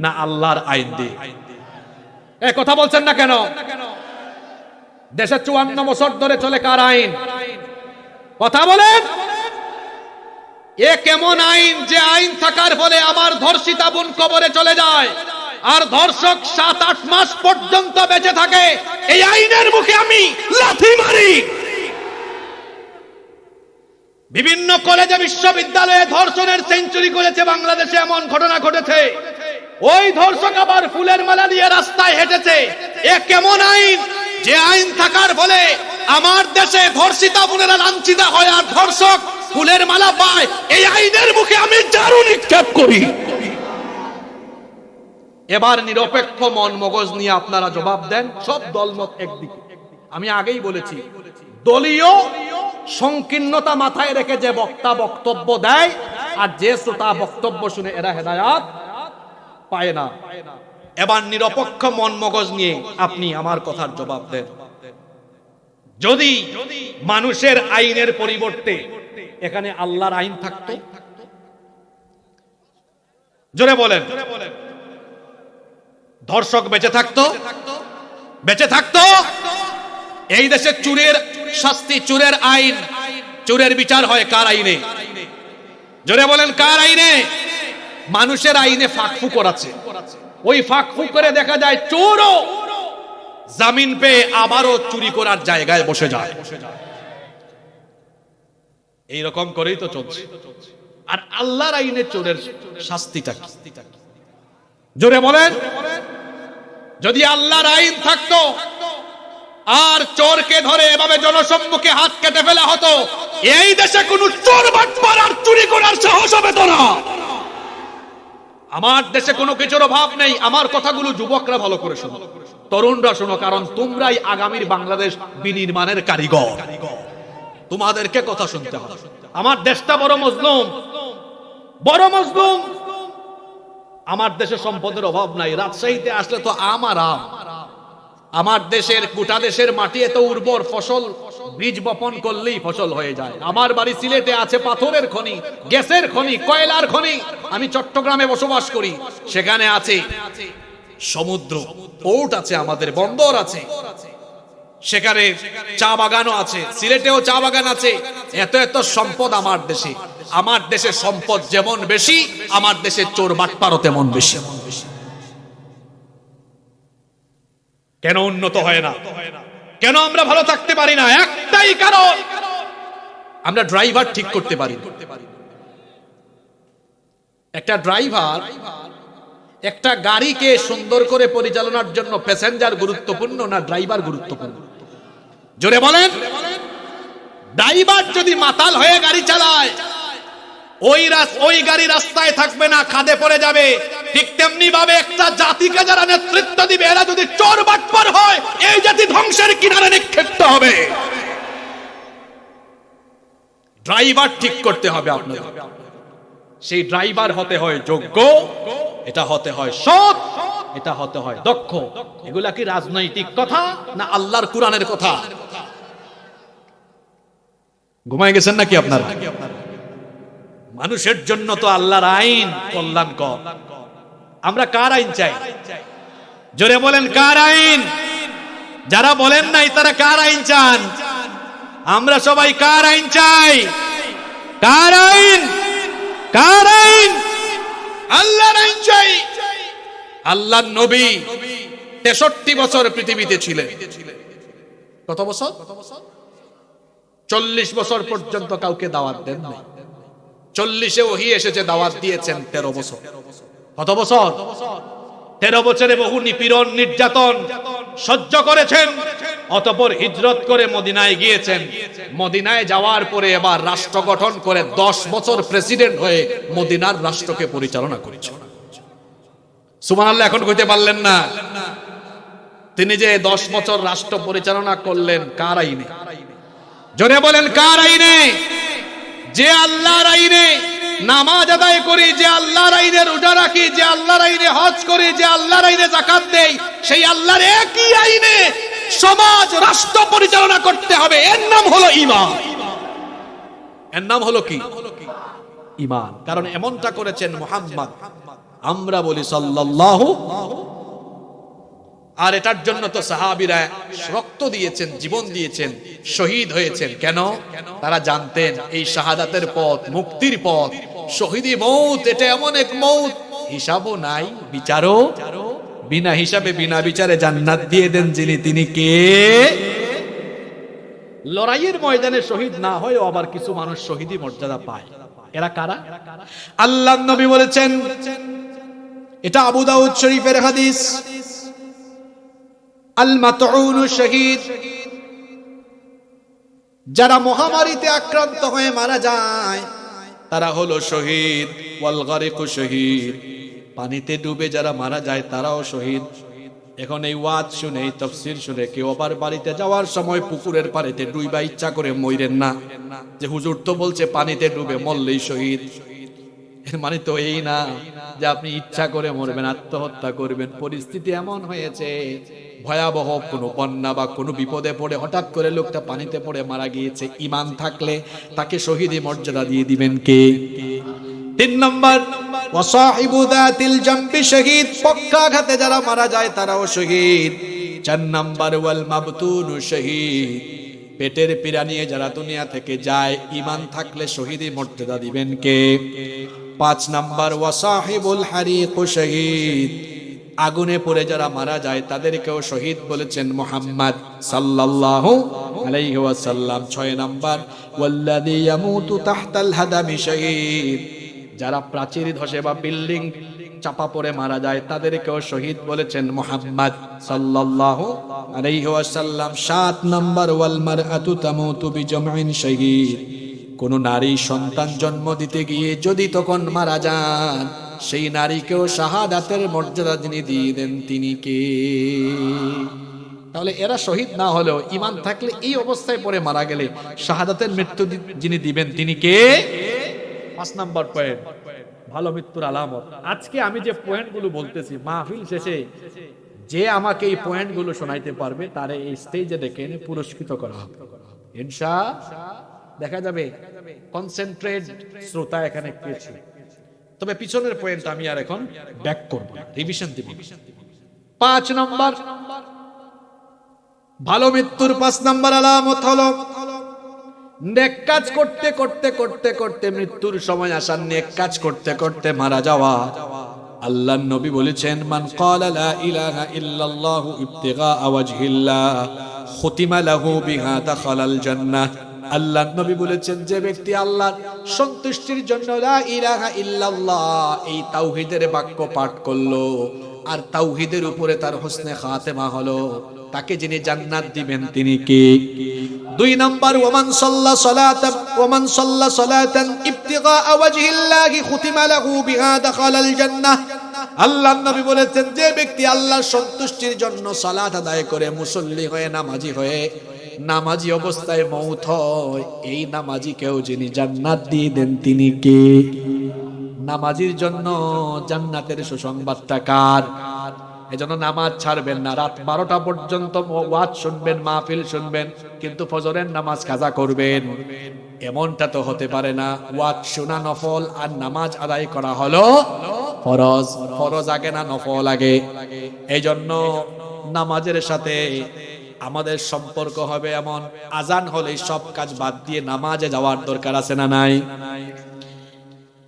না আল্লাহর আইন দিয়ে? এই কথা বলছেন না কেন? দেশে 54 বছর ধরে চলে কার আইন? কথা বলেন। এ কেমন আইন যে আইন থাকার ফলে আমার ধর্ষিতা বোন কবরে চলে যায় আর ধর্ষক 7-8 মাস পর্যন্ত বেঁচে থাকে? এই আইনের মুখে আমি লাথি মারি। বিভিন্ন কলেজে বিশ্ববিদ্যালয়ে ধর্ষণের সেঞ্চুরি করেছে বাংলাদেশে, এমন ঘটনা ঘটেছে। ওই ধর্ষক আবার ফুলের মালা দিয়ে রাস্তায় হেঁটেছে। এ কেমন আইন যে আইন থাকার ফলে আমার দেশে ধর্ষিতা বোনেরা লাঞ্ছিত হয় আর ধর্ষক ফুলের মালা পায়? এই আইনের মুখে আমি ঝাড়ু নিক্ষেপ করি। এবার নিরপেক্ষ মন মগজ নিয়ে আপনারা জবাব দেন। সব দলমত একদিকে। আমি আগেই বলেছি, দলীয় সংকীর্ণতা মাথায় রেখে যে বক্তা বক্তব্য দেয় আর যে শ্রোতা বক্তব্য শুনে এরা হেদায়াত পায় না। এবার নিরপেক্ষ মন মগজ নিয়ে আপনি আমার কথার জবাব দেন। যদি মানুষের আইনের পরিবর্তে এখানে আল্লাহর আইন থাকতো, জোরে বলেন, ধর্ষক বেঁচে থাকতো? বেঁচে থাকতো? এই দেশে চুরের শাস্তি, চুরের আইন, চুরের বিচার হয় কার আইনে? জোরে বলেন, কার আইনে? মানুষের আইনে ফাঁকফুকর আছে। ওই ফাঁকফুকরে দেখা যায় চোরও জামিন পেয়ে আবারও চুরি করার জায়গায় বসে যায়। এইরকম করেই তো চলছে। আর আল্লাহর আইনে চোরের শাস্তিটা কি? জোরে বলেন। যদি আল্লাহর আইন থাকতো আর চোরকে ধরে এভাবে জনসম্মুখে হাত কেটে ফেলা হতো, এই দেশে কোনো চোর বাটপার আর চুরি করার সাহস হবে না। আমার দেশে কোনো কিছুর অভাব নেই। আমার কথাগুলো যুবকরা ভালো করে শোনো, তরুণরা শোনো, কারণ তোমরাই আগামীর বাংলাদেশ বিনির্মাণের কারিগর। তোমাদেরকে কথা শুনতে হবে। আমার দেশটা বড় মজলুম, বড় মজলুম। আমার দেশে সম্পদের অভাব নাই। রাজশাহীতে আসলে তো আমার আমার দেশের গোটা দেশের মাটি এত উর্বর, ফসল বীজ বপন করলেই ফসল হয়ে যায়। আমার বাড়ি সিলেটে আছে পাথরের খনি, গ্যাসের খনি, কয়লার খনি। আমি চট্টগ্রামে বসবাস করি, সেখানে আছে সমুদ্র, পোর্ট আছে, আমাদের বন্দর আছে, সেখানে চা বাগানও আছে, সিলেটেও চা বাগান আছে। এত এত সম্পদ আমার দেশে। আমার দেশে সম্পদ যেমন বেশি, আমার দেশে চোর বাটপারও তেমন বেশি। কেন উন্নত হয় না? কেন আমরা ভালো থাকতে পারি না? একটাই কারণ, আমরা ড্রাইভার ঠিক করতে পারি না। একটা ড্রাইভার একটা গাড়িকে সুন্দর করে পরিচালনার জন্য প্যাসেঞ্জার গুরুত্বপূর্ণ না ড্রাইভার গুরুত্বপূর্ণ? জোরে বলেন। ড্রাইভার যদি মাতাল হয়ে গাড়ি চালায়, ওই গাড়ি রাস্তায় থাকবে না, খাদে পড়ে যাবে। ঠিক তেমনি ভাবে একটা জাতিকে যারা নেতৃত্ব দিবে, এরা যদি চোর বাটপার হয়, এই জাতি ধ্বংসের কিনারে নিক্ষিপ্ত হবে। ড্রাইভার ঠিক করতে হবে আপনাদের। সেই ড্রাইভার হতে হয় যোগ্য, এটা হতে হয় সৎ, এটা হতে হয় দক্ষ। এগুলা কি রাজনৈতিক কথা না আল্লাহর কোরআনের কথা? ঘুমায় গেছেন নাকি আপনারা? মানুষের জন্য তো আল্লাহর আইন কল্যাণকর। আমরা কার আইন চাই? জোরে বলেন, কার আইন? যারা বলেন নাই তারা কার আইন চান? আমরা সবাই কার আইন চাই? কার আইন? কার আইন? আল্লাহর আইন চাই। আল্লাহর নবী 63 বছর পৃথিবীতে ছিলেন। কত বছর? 40 বছর পর্যন্ত কাউকে দাওয়াত দেন নাই। 40-এ ওহী এসেছে, দাওয়াত দিয়েছেন 13 বছর। কত বছর? 13 বছরে বহু নিপীড়ন নির্যাতন সহ্য করেছেন। অতঃপর হিজরত করে মদিনায় গিয়েছেন। মদিনায় যাওয়ার পরে এবার রাষ্ট্র গঠন করে 10 বছর প্রেসিডেন্ট হয়ে মদিনার রাষ্ট্রকে পরিচালনা করেছেন। সুবহানাল্লাহ। এখন কইতে পারলেন না তিনি যে 10 বছর রাষ্ট্র পরিচালনা করলেন কার আইনে? জোরে বলেন কার আইনে? যে আল্লাহর আইনে নামাজ আদায় করি, যে আল্লাহর আইনে রোজা রাখি, যে আল্লাহর আইনে হজ করি, যে আল্লাহর আইনে যাকাত দেই, সেই আল্লাহর একই আইনে সমাজ রাষ্ট্র পরিচালনা করতে হবে। এর নাম হলো ঈমান। এর নাম হলো কি? ঈমান। কারণ এমনটা করেছেন মুহাম্মদ, আমরা বলি সাল্লাল্লাহু। আর এটার জন্য তো সাহাবীরা রক্ত দিয়েছেন, জীবন দিয়েছেন, শহীদ হয়েছেন। কেন? তারা জানতেন এই শাহাদাতের পথ, মুক্তির পথ, শহীদি মৌত, এটা এমন এক মৌত হিসাবও নাই, বিচারও বিনা হিসাবে বিনা বিচারে জান্নাত দিয়ে দেন যিনি, তিনি কে? লড়াইয়ের ময়দানে শহীদ না হয়েও আবার কিছু মানুষ শহীদি মর্যাদা পায়। এরা কারা? আল্লাহর নবী বলেছেন, এটা আবু দাউদ শরীফের হাদিস, আল মাতউনু শহীদ, যারা মহামারীতে আক্রান্ত হয়ে মারা যায় তারা হলো শহীদ। ওয়াল গারিকু শহীদ, পানিতে ডুবে যারা মারা যায় তারাও শহীদ। এখন এই ওয়াজ শুনে, এই তাফসীর শুনে কেউ আবার বাড়িতে যাওয়ার সময় পুকুরের পানিতে ডুইবা ইচ্ছা করে মইরেন না, যে হুজুর তো বলছে পানিতে ডুবে মরলেই শহীদ। এর মানে তো এই না যে আপনি ইচ্ছা করে মরবেন, আত্মহত্যা করবেন। পরিস্থিতি এমন হয়েছে, ভয়াবহ কোনো বন্যা বা কোনো বিপদে পড়ে হঠাৎ করে লোকটা পানিতে পড়ে মারা গিয়েছে, ঈমান থাকলে তাকে শহীদি মর্যাদা দিয়ে দিবেন কে? 3 নম্বর, ওয়াসাহিবু যাতিল জামবি শহীদ, পক্ষাঘাতে যারা মারা যায় তারাও শহীদ। 4 নম্বর, ওয়াল মাবতুনু শহীদ, পেটের পীড়া নিয়ে যারা দুনিয়া থেকে যায়, ঈমান থাকলে শহীদি মর্যাদা দিবেন কে? 5 নম্বর, ওয়াসাহিবুল হারিকু শহীদ, আগুনে পড়ে যারা মারা যায় তাদেরকেও শহীদ বলেছেন মুহাম্মদ সাল্লাল্লাহু আলাইহি ওয়াসাল্লাম। 6 নম্বর, ওয়াল্লাযী ইয়ামুতু তাহতাল হাদামি শহীদ, যারা প্রাচীর ধসে বা বিল্ডিং চাপা পড়ে মারা যায় তাদেরকেও শহীদ বলেছেন মুহাম্মদ সাল্লাল্লাহু আলাইহি ওয়াসাল্লাম। 7 নম্বর, ওয়াল মারআতু তামুতু বিজামইন শহীদ, কোন নারী সন্তান জন্ম দিতে গিয়ে যদি তখন মারা যান, সেই নারীকেও শাহাদাতের মর্যাদা যিনি দিয়ে দেন তিনি কে? তাহলে এরা শহীদ না হলেও ঈমান থাকলে এই অবস্থায় পড়ে মারা গেলে শাহাদাতের মৃত্যু যিনি দিবেন তিনি কে? 5 নম্বর পয়েন্ট, ভালো মৃত্যুর আলামত। আজকে আমি যে পয়েন্টগুলো বলতেছি, মাহফিল শেষে যে আমাকে এই পয়েন্টগুলো শোনাইতে পারবে তারে এই স্টেজে ডেকে এনে পুরস্কৃত করা হবে ইনশাআল্লাহ। দেখা যাবে কনসেন্ট্রেট শ্রোতা এখানে পেয়েছি। তবে পিছনের পয়েন্ট আমি আর এখন ব্যাক করব, রিভিশন দিব। 5 নম্বর, ভালো মৃত্যুর 5 নম্বর আলামত হলো নেক কাজ করতে করতে করতে করতে মৃত্যুর সময় আসা, নেক কাজ করতে করতে মারা যাওয়া। আল্লাহর নবী বলেছেন, মান ক্বালা লা ইলাহা ইল্লাল্লাহু ইবতিগা ওয়াজহিল্লাহ খুতিমা লাহু বিহা দাখালাল জান্নাহ। আল্লাহর নবী বলেছেন, যে ব্যক্তি আল্লাহর সন্তুষ্টির জন্য লা ইলাহা ইল্লাল্লাহ এই তাওহীদের বাক্য পাঠ করলো আর তাওহীদের উপরে তার হোসনে খাতেমা হলো, তাকে যিনি জান্নাত দিবেন তিনি কে? 2 নম্বর, ওমান সাল্লা সালাতান ইবতিগা ওয়াজহিল্লাহি খুতিমা লাহু বিহা দাখালাল জান্নাহ। আল্লাহর নবী বলেছেন, যে ব্যক্তি আল্লাহর সন্তুষ্টির জন্য সালাত আদায় করে, মুসল্লি হয়ে, নামাজি হয়ে, নামাজি অবস্থায় মওত হয়, এই নামাজিকেও যিনি জান্নাত দিয়ে দেন তিনি কে? নামাজির জন্য জান্নাতের সুসংবাদটা কার? এজন্য নামাজ ছাড়বেন না। রাত 12টা পর্যন্ত ওয়াজ শুনবেন, মাহফিল শুনবেন, কিন্তু ফজরের নামাজ কাজা করবেন, এমনটা তো হতে পারে না। ওয়াজ শোনা নফল আর নামাজ আদায় করা হলো ফরজ। ফরজ আগে না নফল আগে? এইজন্য নামাজের সাথে আমাদের সম্পর্ক হবে এমন, আজান হলেই সব কাজ বাদ দিয়ে নামাজে যাওয়ার দরকার আছে না নাই?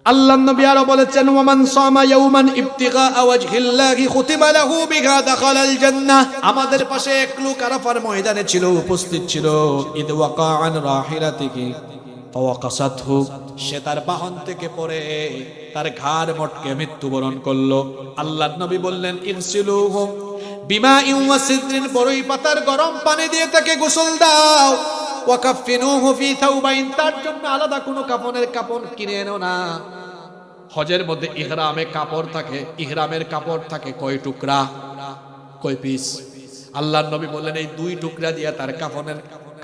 আল্লাহর নবী আরো বলেছেন, ওয়ামান সামা ইয়াওমান ইবতিগা ওয়াজহিল্লাহি খুতিমা লাহু বিহা দাখালাল জান্নাহ। আমাদের পাশে এক লোক আরাফার ময়দানে ছিল, উপস্থিত ছিল। ইদ ওয়াকা আন রাহিলাতিহি ফাওয়াকাসাতহু, সে তার বাহন থেকে পড়ে তার ঘাড় মটকে মৃত্যুবরণ করলো। আল্লাহর নবী বললেন, ইরসিলুহু বিমাইন ওয়া সিদরিন, বড়ই পাতার গরম পানি দিয়ে তাকে গোসল দাও। ওয়া কাফিনুহু ফি থাওবাইন, তার জন্য আলাদা কোনো কাফনের কাপড় কিনে এনো না। হজের মধ্যে ইহরামে কাপড় থাকে, ইহরামের কাপড় থাকে কয় টুকরা, কয় পিস? আল্লাহর নবী বললেন এই 2 টুকরা দিয়ে তার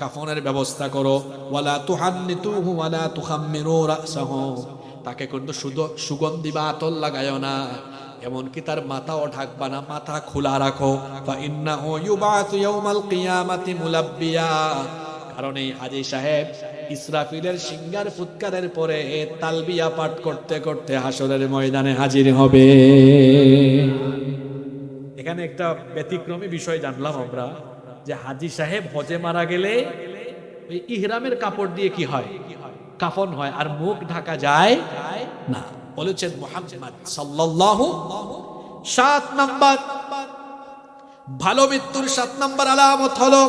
কাফনের ব্যবস্থা করো। ওয়ালা তুহান্নিতুহু ওয়ালা তুখাম্মিরু রাসাহু, তাকে কিন্তু শুধু সুগন্ধি বা আতর লাগায়ও না, এমনকি তার মাথাও ঢাকবা না, মাথা খোলা রাখো। ফা ইন্নাহু ইউবাতু ইয়াউমাল কিয়ামাতি মুলাব্বিয়া, কারণ এই হাজী সাহেব ইসরাফিলের সিঙ্গার ফুৎকারের পরে তালবিয়া পাঠ করতে করতে হাসরের ময়দানে হাজির হবে। এখানে একটা ব্যতিক্রমী বিষয় জানলাম আমরা, যে হাজী সাহেব হজে মারা গেলে ওই ইহরামের কাপড় দিয়ে কি হয়? কাফন হয়, আর মুখ ঢাকা যায় না। বলেছেন মুহাম্মদ সাল্লাল্লাহু। 7 নাম্বার ভালো মৃত্যুর 7 নাম্বার আলামত হলো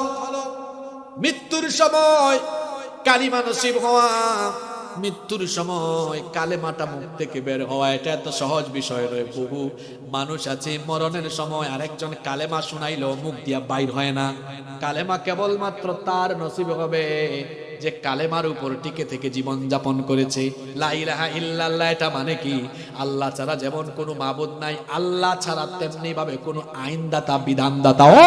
মৃত্যুর সময় কালিমা নসিব হওয়া। মৃত্যুর সময় কালেমাটা মুখ থেকে বের হওয়া, এটা এত সহজ বিষয় নয়। বহু মানুষ আছে মরণের সময় আরেকজন কালেমা শুনাইলো মুখ দিয়া বাইর হয় না। কালেমা কেবলমাত্র তার নসিব হবে যে কালেমার উপর টিকে থেকে জীবন যাপন করেছে। লা ইলাহা ইল্লাল্লাহ, এটা মানে কি? আল্লাহ ছাড়া যেমন কোনো মাবুদ নাই, আল্লাহ ছাড়া তেমনি ভাবে কোনো আইনদাতা বিধানদাতাও,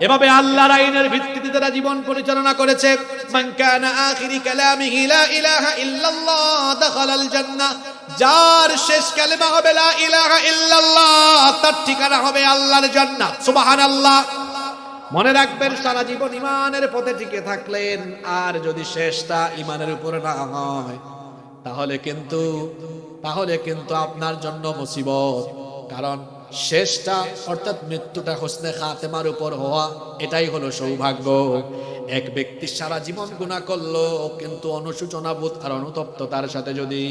এভাবে আল্লাহর আইনের ভিত্তিতে তারা জীবন পরিচালনা করেছে। মান কানা আখিরি কালামিহি লা ইলাহা ইল্লাল্লাহ দাখালাল জান্নাহ, যার শেষ কালেমা হবে লা ইলাহা ইল্লাল্লাহ, তার ঠিকানা হবে আল্লাহর জান্নাত। সুবহানাল্লাহ। মনে রাখবেন, সারা জীবন ইমানের পথে টিকে থাকলেন, আর যদি শেষটা ইমানের উপরে না হয় তাহলে কিন্তু আপনার জন্য মুসিবত। কারণ শেষটা অর্থাৎ মৃত্যুটা হোসনে খাতেমার উপর হওয়া, এটাই হলো সৌভাগ্য। এক ব্যক্তি সারা জীবন গুনাহ করলো, কিন্তু অনুশোচনাবোধ আর অনুতপ্ততার সাথে যদি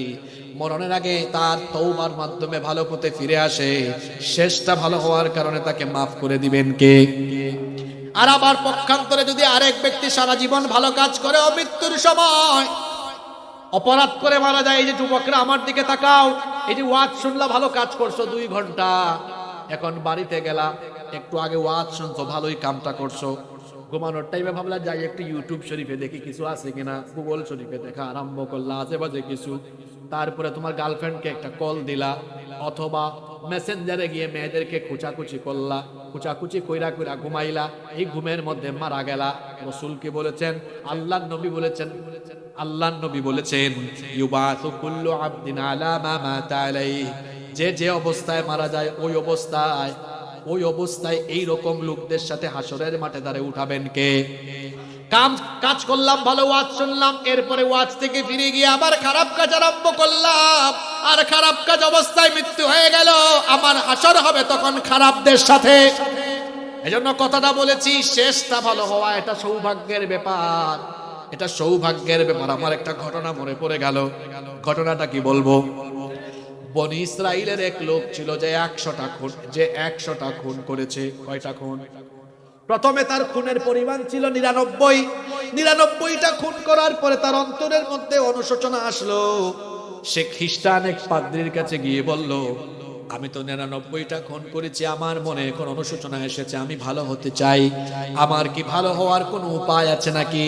মরণের আগে তার তওবার মাধ্যমে ভালো পথে ফিরে আসে, শেষটা ভালো হওয়ার কারণে তাকে মাফ করে দিবেন কে? আর আবার পক্ষান্তরে যদি আরেক ব্যক্তি সারা জীবন ভালো কাজ করে ও মৃত্যুর সময় অপরাধ করে মারা যায়, এই যে যুবকরা আমার দিকে তাকাও, এই যে ওয়াজ শুনলা, ভালো কাজ করছো 2 ঘন্টা, এখন বাড়িতে গেলা, একটু আগে ওয়াজ শুনছো, ভালোই কামটা করছো, ঘুমানোর টাইমে ভাবলা যাই একটু ইউটিউব শরীফে দেখি কিছু আছে কিনা, গুগল শরীফে দেখা আরম্ভ করলা আশেপাশে কিছু, তারপরে তোমার গার্লফ্রেন্ডকে একটা কল দিলা, অথবা মেসেঞ্জারে গিয়ে মেয়েদেরকে খুচাকুচি করলা, খুচাকুচি কইরা কইরা ঘুমাইলা, এই ঘুমের মধ্যে মারা গেলা। রাসূল কি বলেছেন? আল্লাহর নবী বলেছেন ইউবাসু কুল্লু আবদিন আলা মা মাতা আলাইহি, যে অবস্থায় মারা যায় ওই অবস্থায় এই রকম লোকদের সাথে হাসরের মাঠে দাঁড়িয়ে উঠাবেন কে? কাজ করলাম, ভালো ওয়াজ শুনলাম, এরপরে ওয়াজ থেকে ফিরে গিয়ে আবার খারাপ কাজ আরম্ভ করলাম, আর খারাপ কাজ অবস্থায় মৃত্যু হয়ে গেল, আমার হাসর হবে তখন খারাপদের সাথে। এজন্য কথাটা বলেছি, শেষটা ভালো হওয়া এটা সৌভাগ্যের ব্যাপার, এটা সৌভাগ্যের ব্যাপার। আমার একটা ঘটনা মনে পড়ে গেল, ঘটনাটা কি বলবো? বনি ইসরাইলের এক লোক ছিল যে 100টা খুন করেছে। কয়টা খুন? প্রথমে তার খুনের পরিমাণ ছিল 99টা খুন করার পরে তার অন্তরের মধ্যে অনুশোচনা আসলো। সে খ্রিস্টান এক পাদ্রীর কাছে গিয়ে বলল, আমি তো 99টা খুন করেছি, আমার মনে এখন অনুশোচনা এসেছে, আমি ভালো হতে চাই, আমার কি ভালো হওয়ার কোনো উপায় আছে নাকি?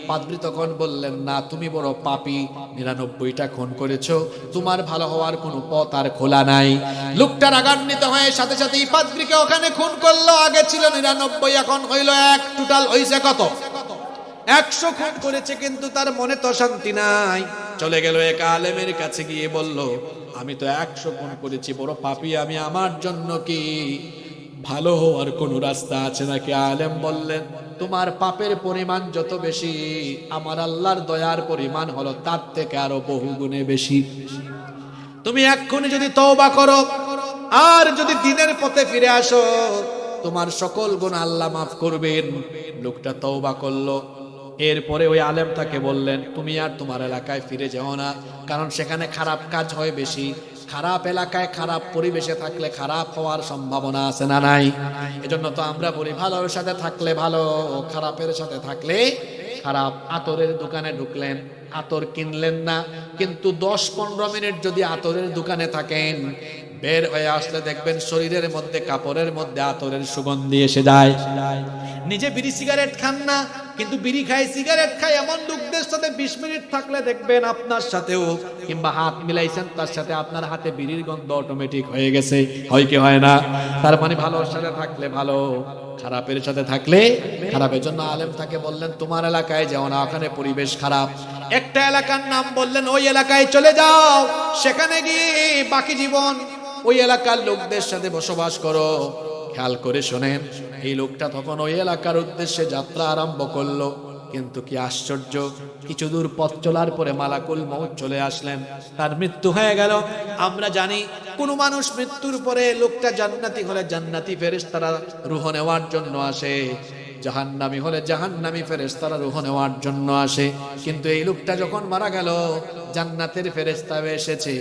পাদ্রী তখন বললেন, না, তুমি বড় পাপী, 99টা খুন করেছো, তোমার ভালো হওয়ার কোনো পথ আর খোলা নাই। লোকটা রাগান্বিত হয়ে সাথে সাথেই পাদ্রীকে ওখানে খুন করলো। আগে ছিল 99, এখন হইল 1, টোটাল হইছে কত? 100 খুন করেছে, কিন্তু তার মনে তো শান্তি নাই। চলে গেল এক আলেমের কাছে গিয়ে বলল, আমি তো 100 খুন করেছি, বড় পাপী আমি, আমার জন্য কি ভালো হওয়ার কোনো রাস্তা আছে নাকি? আলেম বললেন, তোমার পাপের পরিমাণ যত বেশি, আমার আল্লাহর দয়ার পরিমাণ হলো তার থেকে আরো বহু গুণে বেশি। তুমি এক্ষুনি যদি তওবা করো আর যদি দ্বীনের পথে ফিরে আসো, তোমার সকল গুনাহ আল্লাহ মাফ করবেন। লোকটা তওবা করলো। এরপরে ওই আলেম তাকে বললেন, তুমি আর তোমার এলাকায় ফিরে যেও না, কারণ সেখানে খারাপ কাজ হয় বেশি। খারাপ এলাকায় খারাপ পরিবেশে থাকলে খারাপ হওয়ার সম্ভাবনা আছে না নাই? এজন্য তো আমরা বলি, ভালোর সাথে থাকলে ভালো, খারাপের সাথে থাকলে খারাপ। আতরের দোকানে ঢুকলেন, আতর কিনলেন না, কিন্তু 10-15 মিনিট যদি আতরের দোকানে থাকেন, বের হয়ে আসলে দেখবেন শরীরের মধ্যে কাপড়ের মধ্যে আতরের সুগন্ধি এসে যায়। নিজে বিড়ি সিগারেট খান না, কিন্তু বিড়ি খায় সিগারেট খায় এমন লোকদের সাথে 20 মিনিট থাকলে দেখবেন আপনার সাথেও, কিংবা হাত মিলাইছেন তার সাথে, আপনার হাতে বিড়ির গন্ধ অটোমেটিক হয়ে গেছে। হয় কি হয় না? তার মানে ভালোর সাথে থাকলে ভালো, খারাপের সাথে থাকলে খারাপের জন্য আলেম তাকে বললেন তোমার এলাকায় যাও না, ওখানে পরিবেশ খারাপ। একটা এলাকার নাম বললেন, ওই এলাকায় চলে যাও, সেখানে গিয়ে বাকি জীবন ওই এলাকার লোকদের সাথে বসবাস করো। খেয়াল করে শোনেন, এই লোকটা তখন ওই এলাকার উদ্দেশ্যে যাত্রা আরম্ভ করলো। কিন্তু কি আশ্চর্য, কিছু দূর পথ চলার পরে মালাকুল মউত চলে আসলেন, তার মৃত্যু হয়ে গেল। আমরা জানি কোন মানুষ মৃত্যুর পরে লোকটা জান্নাতি হলে জান্নাতি ফেরেশতারা রূহ নেওয়ার জন্য আসে, জাহান্নামী হলে জাহান্নামী ফেরেশতারা রূহ নেওয়ার জন্য আসে। কিন্তু এই লোকটা যখন মারা গেল, জান্নাতের ফেরেশতাও এসেছে,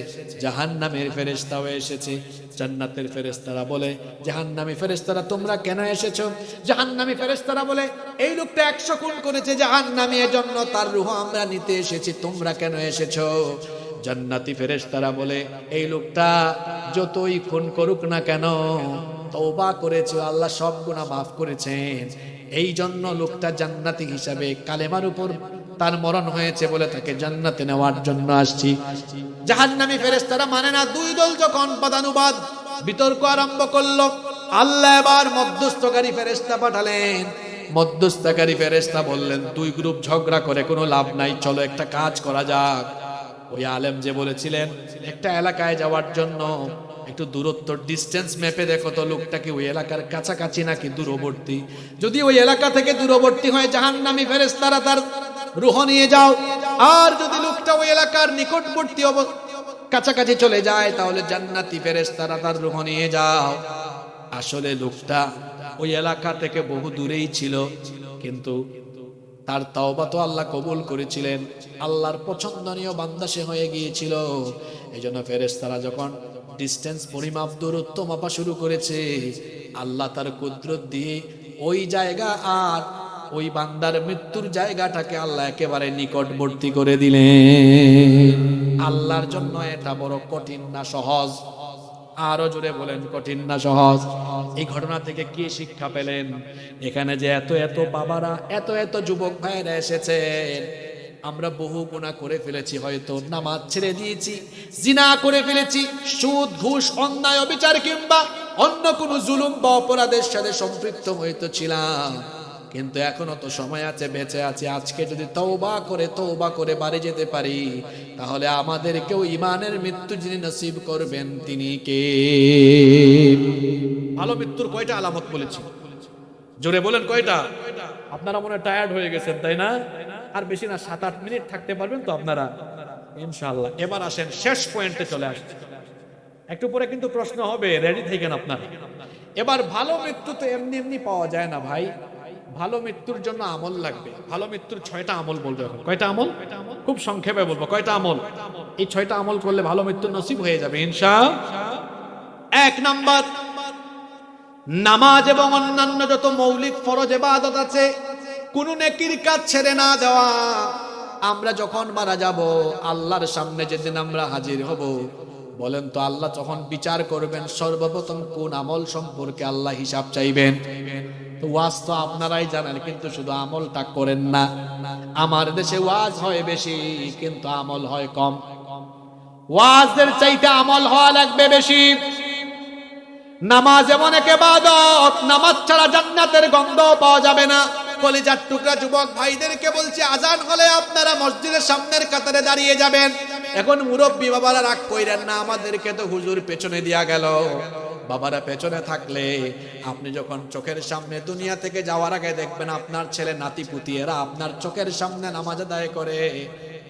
জাহান্নামের ফেরেশতাও এসেছে। জান্নাতের ফেরেশতারা বলে, জাহান্নামী ফেরেশতারা তোমরা কেন এসেছো? জাহান্নামী ফেরেশতারা বলে, এই লোকটা 100 খুন করেছে জাহান্নামী, এজন্য তার রূহ আমরা নিতে এসেছি, তোমরা কেন এসেছো? জান্নাতি ফেরেশতারা বলে, এই লোকটা যতই খুন করুক না কেন তওবা করেছে, আল্লাহ সব গুনাহ মাফ করেছেন, এই জন্য লোকটা জান্নাতি হিসাবে কালেমার উপর তার মরণ হয়েছে বলে তাকে জান্নাতে নেওয়ার জন্য আসছি। জাহান্নামী ফেরেশতারা মানে না। দুই দল যখন পদানুবাদ বিতর্ক আরম্ভ করলো, আল্লাহ এবার মধ্যস্থকারী ফেরেশতা পাঠালেন। মধ্যস্থকারী ফেরেশতা বললেন, দুই গ্রুপ ঝগড়া করে কোনো লাভ নাই, চলো একটা কাজ করা যাক। ওই আলেম যে বলেছিলেন একটা এলাকায় যাওয়ার জন্য, একটু দূরত্ব ডিস্টেন্স মেপে দেখো তো লোকটা কি ওই এলাকার কাছাকাছি নাকি দূরবর্তী। যদি ওই এলাকা থেকে দূরবর্তী হয়, জাহান্নামী ফেরেশতারা তার রূহ নিয়ে যাও। আর যদি লোকটা ওই এলাকার নিকটবর্তী কাছাকাছি চলে যায়, তাহলে জান্নাতি ফেরেশতারা তার রূহ নিয়ে যাও। আসলে লোকটা ওই এলাকা থেকে বহু দূরেই ছিল, কিন্তু তার তাওবা তো আল্লাহ কবুল করেছিলেন, আল্লাহর পছন্দনীয় বান্দা সে হয়ে গিয়েছিল। এই জন্য ফেরেশতারা যখন ডিস্টেন্স পরিমাপ দূরত্ব মাপা শুরু করেছে, আল্লাহ তার কুদরত দিয়ে ওই জায়গা আর ওই বান্দার মৃত্যুর জায়গাটাকে আল্লাহ একেবারে নিকটবর্তী করে দিলেন। আল্লাহর জন্য এটা বড় কঠিন না সহজ? আরো জোরে বলেন, কঠিন না সহজ? এই ঘটনা থেকে কি শিক্ষা পেলেন? এখানে যে এত এত বাবারা, এত এত যুবক ভাইরা এসেছেন, আমরা বহু গুনাহ করে ফেলেছি, হয়তো নামাজ ছেড়ে দিয়েছি, জিনা করে ফেলেছি, সুদ ঘুষ অন্যায় অবিচার কিংবা অন্য কোনো জুলুম বা অপরাধের সাথে সম্পৃক্ত হয়তো ছিলাম, কিন্তু এখনো তো সময় আছে, বেঁচে আছে। আজকে যদি তওবা করে বাড়ি যেতে পারি, তাহলে আমাদেরকেও ঈমানের মৃত্যু যিনি নসিব করবেন তিনি কে? ভালো মৃত্যুর কয়টা আলামত বলেছি? জোরে বলেন কয়টা? আপনারা মনে হয় টায়ার্ড হয়ে গেছেন, তাই না? আর বেশি না, 7-8 মিনিট থাকতে পারবেন তো আপনারা ইনশাআল্লাহ। এবার আসেন শেষ পয়েন্টে চলে আসছে। একটু পরে কিন্তু প্রশ্ন হবে, রেডি থাকেন আপনারা। এবার ভালো মৃত্যু তো এমনি এমনি পাওয়া যায় না ভাই, ভালো মৃত্যুর জন্য আমল লাগবে। ভালো মৃত্যুর 6টা আমল বলবো এখন। কয়টা আমল? খুব সংক্ষেপে বলবো। কয়টা আমল? এই 6টা আমল করলে ভালো মৃত্যু নসিব হয়ে যাবে ইনশাআল্লাহ। 1 নাম্বার, নামাজ এবং অন্যান্য যত মৌলিক ফরজ ইবাদত আছে, কোন নেকির কাজ ছেড়ে না দেওয়া। আমরা যখন মারা যাব, আল্লাহর সামনে যেদিন আমরা হাজির হব, বলেন তো আল্লাহ যখন বিচার করবেন, সর্বপ্রথম কোন আমল সম্পর্কে আল্লাহ হিসাব চাইবেন? তো ওয়াজ তো আপনারাই জানেন, কিন্তু শুধু আমলটা করেন না। আমার দেশে ওয়াজ হয় বেশি, কিন্তু আমল হয় কম। ওয়াজের চাইতে আমল হওয়া লাগবে বেশি। নামাজ এমন এক ইবাদত, নামাজ ছাড়া জান্নাতের গন্ধ পাওয়া যাবে না। কলিজার টুকরা যুবক ভাইদেরকে বলছি, আজান হলে আপনারা মসজিদের সামনের কাতারে দাঁড়িয়ে যাবেন। এখন মুরব্বী বাবারা রাগ কইরেন না, আমাদেরকে তো হুজুর পেছনে দিয়া গেল। বাবারা পেছনে থাকলে আপনি যখন চোখের সামনে দুনিয়া থেকে যাওয়ার আগে দেখবেন আপনার ছেলে নাতি পুতি এরা আপনার চোখের সামনে নামাজ আদায় করে,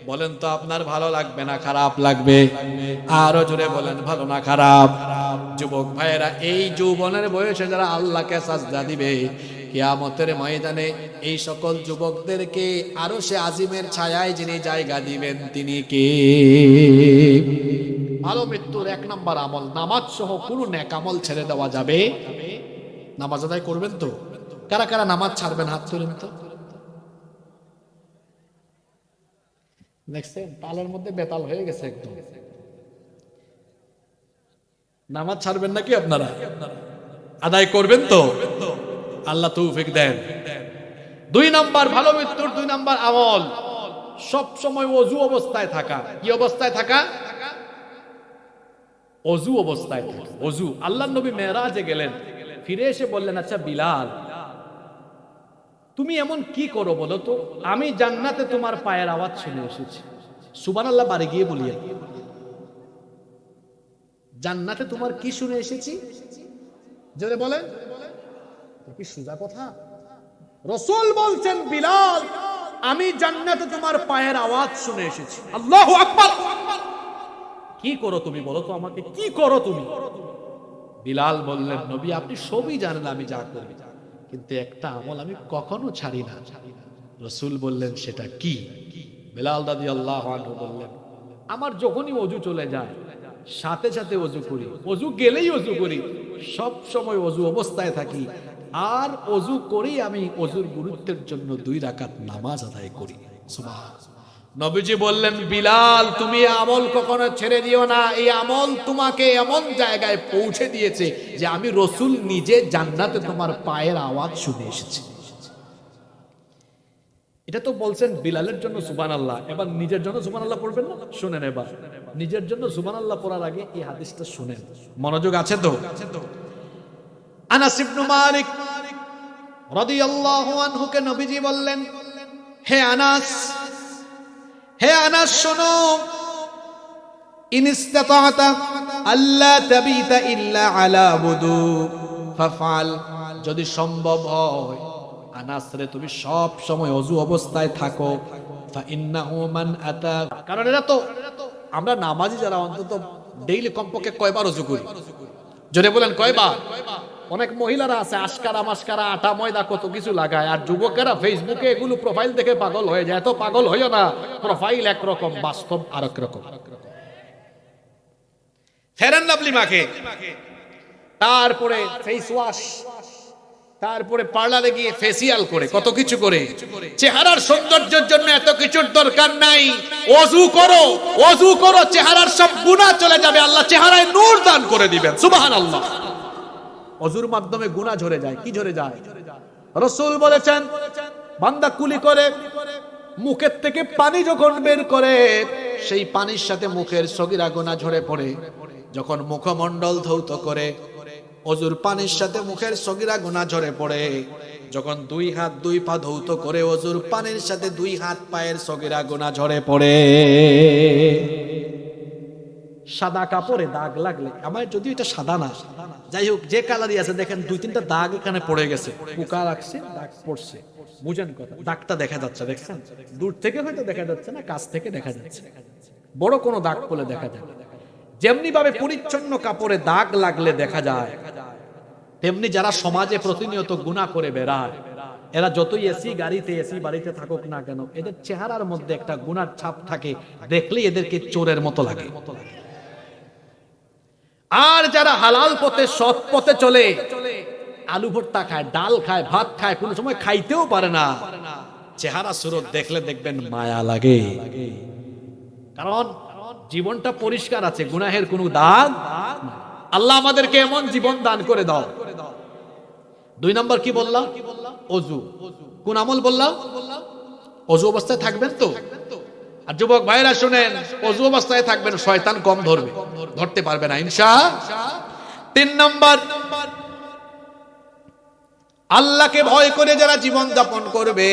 বলেন তো আপনার ভালো লাগবে না খারাপ লাগবে? আরো জোরে বলেন, ভালো না খারাপ? যুবক ভাইয়েরা, এই যৌবনের বয়সে যারা আল্লাহকে সাজদা দিবে, কিয়ামতের ময়দানে এই সকল যুবকদেরকে আরশে আজিমের ছায়ায় যিনি জায়গা দিবেন তিনি কে? ভালো মৃত্যুর 1 নাম্বার আমল, নামাজ সহ কোনো নেক আমল ছেড়ে দেওয়া যাবে। নামাজ আদায় করবেন তো? কারা কারা নামাজ ছাড়বেন হাত তুলেন তো। দেখছেন তালের মধ্যে বেতাল হয়ে গেছে একদম। নামাজ ছাড়বেন নাকি আপনারা? আদায় করবেন তো? আল্লাহ তৌফিক দেন। 2 নাম্বার ভালো মৃত্যুর 2 নাম্বার আমল, সব সময় ওযু অবস্থায় থাকা। কি অবস্থায় থাকা? ওযু অবস্থায় থাকা। ওযু। আল্লাহর নবী মেরাজে গেলেন, ফিরে এসে বললেন, আচ্ছা বিলাল, তুমি এমন কি করো বলো তো? আমি জান্নাতে তোমার পায়ের আওয়াজ শুনে এসেছি। সুবহানাল্লাহ বাড়ি গিয়ে বলিয়ে, জান্নাতে তোমার কি শুনে এসেছি? জোরে বলেন, কি সোজা কথা। রাসূল বলছেন, বিলাল, আমি জান্নাতে তোমার পায়ের আওয়াজ শুনে এসেছি। আল্লাহু আকবার। কি করো তুমি বলো তো আমাকে, কি করো তুমি? বিলাল বললেন, নবী আপনি সবই জানেন আমি যা করি, কিন্তু একটা আমল আমি কখনো ছাড়ি না। রাসূল বললেন, সেটা কি? বিলাল রাদিয়াল্লাহু আনহু বললেন, আমার যখনই ওযু চলে যায় সাথে সাথে ওযু করি, ওযু গেলেই ওযু করি, সব সময় ওযু অবস্থায় থাকি, আর ওযু করেই আমি ওযুর গুরুত্বের জন্য 2 রাকাত নামাজ আদায় করি। সুবহানাল্লাহ। নবীজি বললেন, বিলাল তুমি আমল কখনো ছেড়ে দিও না, এই আমল তোমাকে এমন জায়গায় পৌঁছে দিয়েছে যে আমি রাসূল নিজে জান্নাতে তোমার পায়ের আওয়াজ শুনে এসেছি। এটা তো বলছেন বিলালের জন্য সুবহানাল্লাহ, এবার নিজের জন্য সুবহানাল্লাহ পড়বেন না? শুনেন, এবার নিজের জন্য সুবহানাল্লাহ পড়ার আগে এই হাদিসটা শুনেন, মনোযোগ আছে তো? আনাস ইবনে মালিক রাদিয়াল্লাহু আনহু কে নবীজি বললেন, হে আনাস, হে আনাস শোনো, ইন ইসতাতা'তা আল্লা তাবিতা ইল্লা আলা wudu ফাফআল, যদি সম্ভব হয় আনাস রে তুমি সব সময় ওযু অবস্থায় থাকো, ফা ইন্নাহু মান আতা, কারণ এটা তো আমরা নামাজি যারা অন্তত ডেইলি কমপক্ষে কয়বার ওযু করি? জোরে বলেন কয়বার? অনেক মহিলারা আছে আশকারা মাশকারা আটা ময়দা কত কিছু লাগায়, আর যুবকেরা ফেসবুকে এগুলো প্রোফাইল দেখে পাগল হয়ে যায়। এত পাগল হইও না, প্রোফাইল একরকম বাস্তব আরেক রকম। ফেয়ার এন্ড লাভলি মাখে, তারপরে ফেস ওয়াশ, তারপরে পার্লারে গিয়ে ফেসিয়াল করে, কত কিছু করে। চেহারার সৌন্দর্যের জন্য এত কিছুর দরকার নাই। ওযু করো, ওযু করো, চেহারার সব গুনাহ চলে যাবে, আল্লাহ চেহারায় নূর দান করে দিবেন। সুবহানাল্লাহ। ওযুর মাধ্যমে গুনাহ ঝরে যায়। কি ঝরে যায়? রাসূল বলেছেন, বান্দা কুলি করে মুখের থেকে পানি যখন বের করে, সেই পানির সাথে মুখের সগীরা গুনাহ ঝরে পড়ে। যখন মুখমণ্ডল ধৌত করে, ওযুর পানির সাথে মুখের সগীরা গুনাহ ঝরে পড়ে। যখন 2 হাত 2 পা ধৌত করে, ওযুর পানির সাথে 2 হাত পায়ের সগীরা গুনাহ ঝরে পড়ে। সাদা কাপড়ে দাগ লাগলে, আমার যদি এটা সাদা না, যাই হোক যে কালারই আছে, দেখেন 2-3টা দাগ এখানে পড়ে গেছে, পোকা লাগছে, দাগ পড়ছে, বুঝেন কথা? দাগটা দেখা যাচ্ছে, দেখছেন? দূর থেকে হয়তো দেখা যাচ্ছে না, কাছ থেকে দেখা যাচ্ছে। বড় কোনো দাগ পড়লে দেখা যায়। যেমনি ভাবে পরিচ্ছন্ন কাপড়ে দাগ লাগলে দেখা যায়, তেমনি যারা সমাজে প্রতিনিয়ত গুনাহ করে বেড়ায়, এরা যতই এসি গাড়িতে এসি বাড়িতে থাকুক না কেন, এদের চেহারার মধ্যে একটা গুনার ছাপ থাকে, দেখলেই এদেরকে চোরের মতো লাগে। আর যারা হালাল পথে সৎ পথে চলে, আলু ভর্তা খায়, ডাল খায়, ভাত খায়, কোন সময় খাইতেও পারে না, চেহারা সুরত দেখলে দেখবেন মায়া লাগে। কারণ জীবনটা পরিষ্কার আছে, গুনাহের কোনো দাগ। আল্লাহ আমাদেরকে এমন জীবন দান করে দাও। 2 নম্বর কি বললাম? ওযু। কোন আমল বললাম? ওযু অবস্থায় থাকবেন তো? আর যুবক ভাইরা শুনেন, ওযু অবস্থায় থাকবেন, শয়তান কম ধরবে, ধরতে পারবে না ইনশাআল্লাহ। 3 নম্বর, আল্লাহকে ভয় করে যারা জীবন যাপন করবে।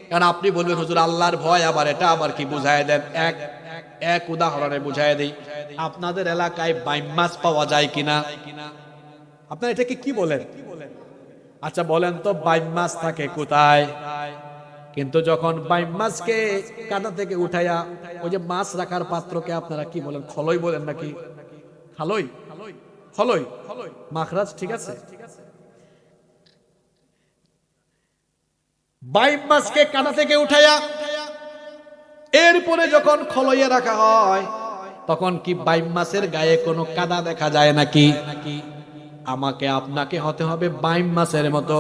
কারণ আপনি বলবেন, হুজুর আল্লাহর ভয় আবার এটা আবার কি? বুঝায় দেন। এক উদাহরণে বুঝায় দেই। আপনাদের এলাকায় বাইম মাছ পাওয়া যায় কিনা? আপনারা এটাকে কি বলেন? আচ্ছা বলেন তো, বাইম মাছ থাকে কোথায়? কিন্তু যখন বাইম মাছকে কাঁটা থেকে উঠাইয়া ওই যে মাছ রাখার পাত্রকে আপনারা কি বলেন? খলই বলেন নাকি? খালই, খলই, মাখরাজ, ঠিক আছে। বাইম মাছকে কাঁটা থেকে উঠাইয়া এরপরে যখন খলইয়ে রাখা হয়, তখন কি বাইম মাছের গায়ে কোনো কাদা দেখা যায় নাকি? আমাকে আপনাকে হতে হবে বাইম মাছের মতো।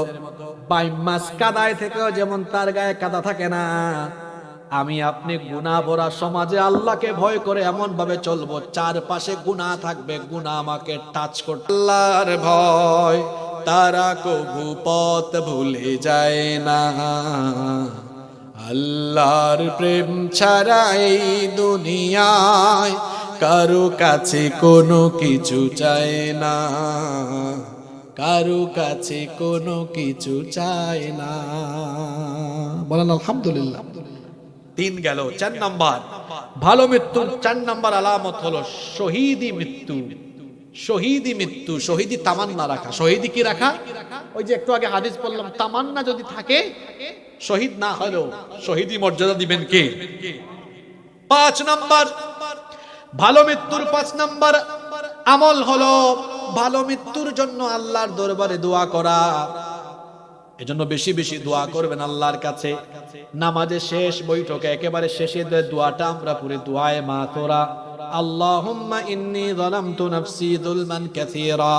বাইম মাছ কাদায় থেকেও যেমন তার গায়ে কাদা থাকে না, আমি আপনি গুনাহ ভরা সমাজে আল্লাহকে ভয় করে এমন ভাবে চলবো, চারপাশে গুনাহ থাকবে, গুনাহ আমাকে টাচ করবে। আল্লাহর ভয় তারা কবু পথ ভুলে যায় না, আল্লাহর প্রেম ছাড়া এই দুনিয়ায় কারো কাছে কোনো কিছু চায় না, কারো কাছে কোনো কিছু চায় না। বলেন আলহামদুলিল্লাহ। 3 গেল। 4 নাম্বার ভালো মৃত্যুর 4 নাম্বার আলামত হলো শহীদি মৃত্যু। শহীদি মৃত্যু, শহীদি তামান্না রাখা। শহীদি কি রাখা? ওই যে একটু আগে হাদিস বললাম, তামান্না যদি থাকে, শহীদ না হলেও শহীদি মর্যাদা দিবেন কে? 5 নাম্বার ভালো মৃত্যুর 5 নাম্বার আমল হলো ভালো মৃত্যুর জন্য আল্লাহর দরবারে দোয়া করা। এজন্য বেশি বেশি দোয়া করবেন আল্লাহর কাছে। নামাজের শেষ বৈঠকে একেবারে শেষে দোয়াটা আমরা পড়ি, দোয়ায়ে মাথুরা, আল্লাহুম্মা ইন্নী যালামতু নাফসি যুলমান কাসীরা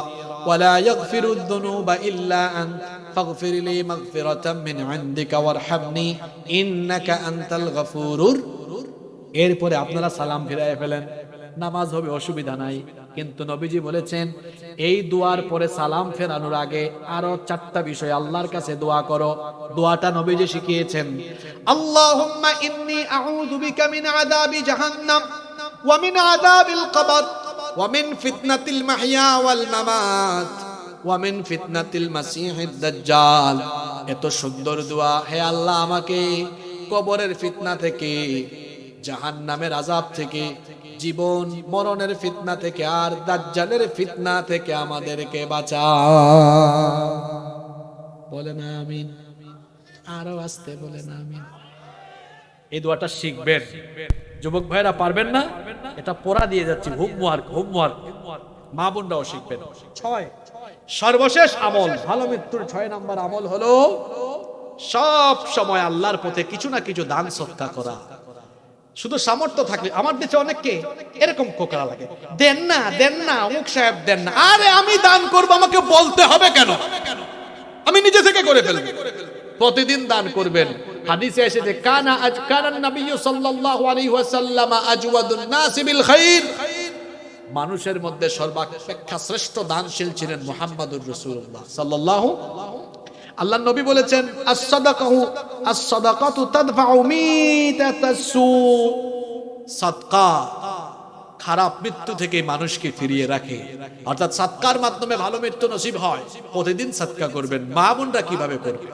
ওয়া লা ইয়াগফিরুদ যুনুবা ইল্লা আনত ফাগফির লি মাগফিরাতাম মিন ইনদিকা ওয়ারহামনি ইন্নাকা আনতাল গফুরুর। এরপরে আপনারা সালাম ফিরায় ফেলেন, নামাজ হবে, অসুবিধা নাই। কিন্তু নবীজি বলেছেন এই দোয়ার পরে সালাম ফেরানোর আগে আরো 4টা বিষয় আল্লাহর কাছে দোয়া করো। দোয়াটা নবীজি শিখিয়েছেন, আল্লাহুম্মা ইন্নী আউযু বিকা মিন আযাবি জাহান্নাম ওয়া মিন আযাবিল কবর ওয়া মিন ফিতনাতিল মাহইয়া ওয়াল মামাত ওয়া মিন ফিতনাতিল মাসিহিদ দাজ্জাল। এত সুন্দর দোয়া। হে আল্লাহ, আমাকে কবরের ফিতনা থেকে, জাহান্নামের আযাব থেকে, জীবন মরণের ফিতনা থেকে, আর দাজ্জালের ফিতনা থেকে আমাদেরকে বাঁচাও। বলেন আমিন। আরো আস্তে বলেন আমিন। এই দোয়াটা শিখবেন। যুবক ভাইরা পারবেন না? এটা পড়া দিয়ে যাচ্ছি, হোমওয়ার্ক। মা বোনরাও শিখবেন। 6 সর্বশেষ আমল ভালো মৃত্যুর 6 নাম্বার আমল হলো সব সময় আল্লাহর পথে কিছু না কিছু দান সদকা করা। শুধু সামর্থ্য থাকলে, আমার দেশে অনেককে এরকম কোকড়া লাগে, দেন না দেন না, অমুক সাহেব দেন না। আরে আমি দান করব, আমাকে বলতে হবে কেন? আমি নিজে থেকে করে ফেলবো। প্রতিদিন দান করবেন। হাদিসে এসেছে কানান নবী সাল্লাল্লাহু আলাইহি ওয়াসাল্লাম আজওয়াদুন নাস বিল খাইর। মানুষের মধ্যে সর্বাপেক্ষা শ্রেষ্ঠ দানশীল ছিলেন মুহাম্মদুর রাসূলুল্লাহ সাল্লাল্লাহু। আল্লাহ নবী বলেছেন আস-সাদাকাতু তাদফাউ মিতাতাসসু। সাদকা খারাপ মৃত্যু থেকে মানুষকে ফিরিয়ে রাখে, অর্থাৎ সাদকার মাধ্যমে ভালো মৃত্যু নসিব হয়। প্রতিদিন সাদকা করবেন। মা বোনরা কিভাবে করবে?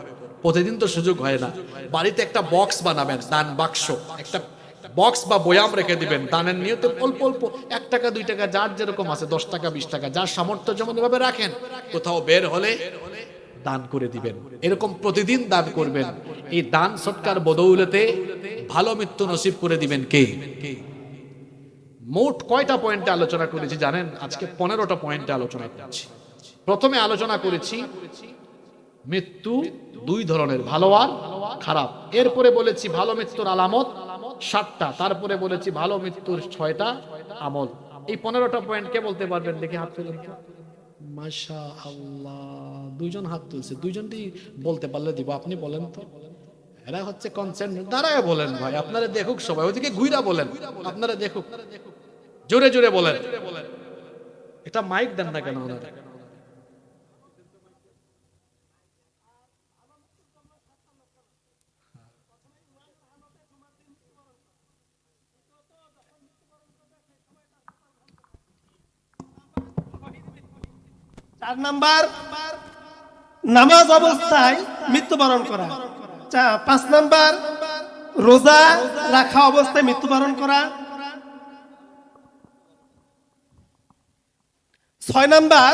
প্রতিদিন তো সুযোগ হয় না। বাড়িতে একটা বক্স বানাবেন, দান বাক্স, একটা বক্স বা বয়াম রেখে দিবেন। দানের নিয়তে অল্প অল্প 1 টাকা 2 টাকা, যার যেরকম আছে, 10 টাকা 20 টাকা, যার সামর্থ্য যেমন এভাবে রাখেন। কোথাও বের হলে দান করে দিবেন। এরকম প্রতিদিন দান করবেন। এই দান সৎকার বদৌলতে ভালো মৃত্যু নসিব করে দিবেন কে? মোট কয়টা পয়েন্টে আলোচনা করেছি জানেন? আজকে 15টা পয়েন্টে আলোচনা করছি। প্রথমে আলোচনা করেছি মৃত্যু 2 ধরনের, ভালো আর খারাপ। এরপরে বলেছি ভালো মৃত্যুর আলামত 7টা। তারপরে বলেছি ভালো মৃত্যুর 6টা আমল। এই 15টা পয়েন্ট কে বলতে পারবেন? দেখি হাত তুলুন তো। মাশাআল্লাহ, 2 জন হাত তুলছে। 2 জনই বলতে পারলে দিব। আপনি বলেন তো। এরা হচ্ছে কনসেন্ট্রেট। দাঁড়ায় বলেন ভাই, আপনারা দেখুক সবাই। ওইদিকে ঘুইরা বলেন, আপনারা দেখুক। জোরে জোরে বলেন। এটা মাইক দেন না কেন ওনারা? চার নাম্বার নামাজ অবস্থায় মৃত্যুবরণ করা। 5 নাম্বার রোজা রাখা অবস্থায় মৃত্যুবরণ করা। 6 নাম্বার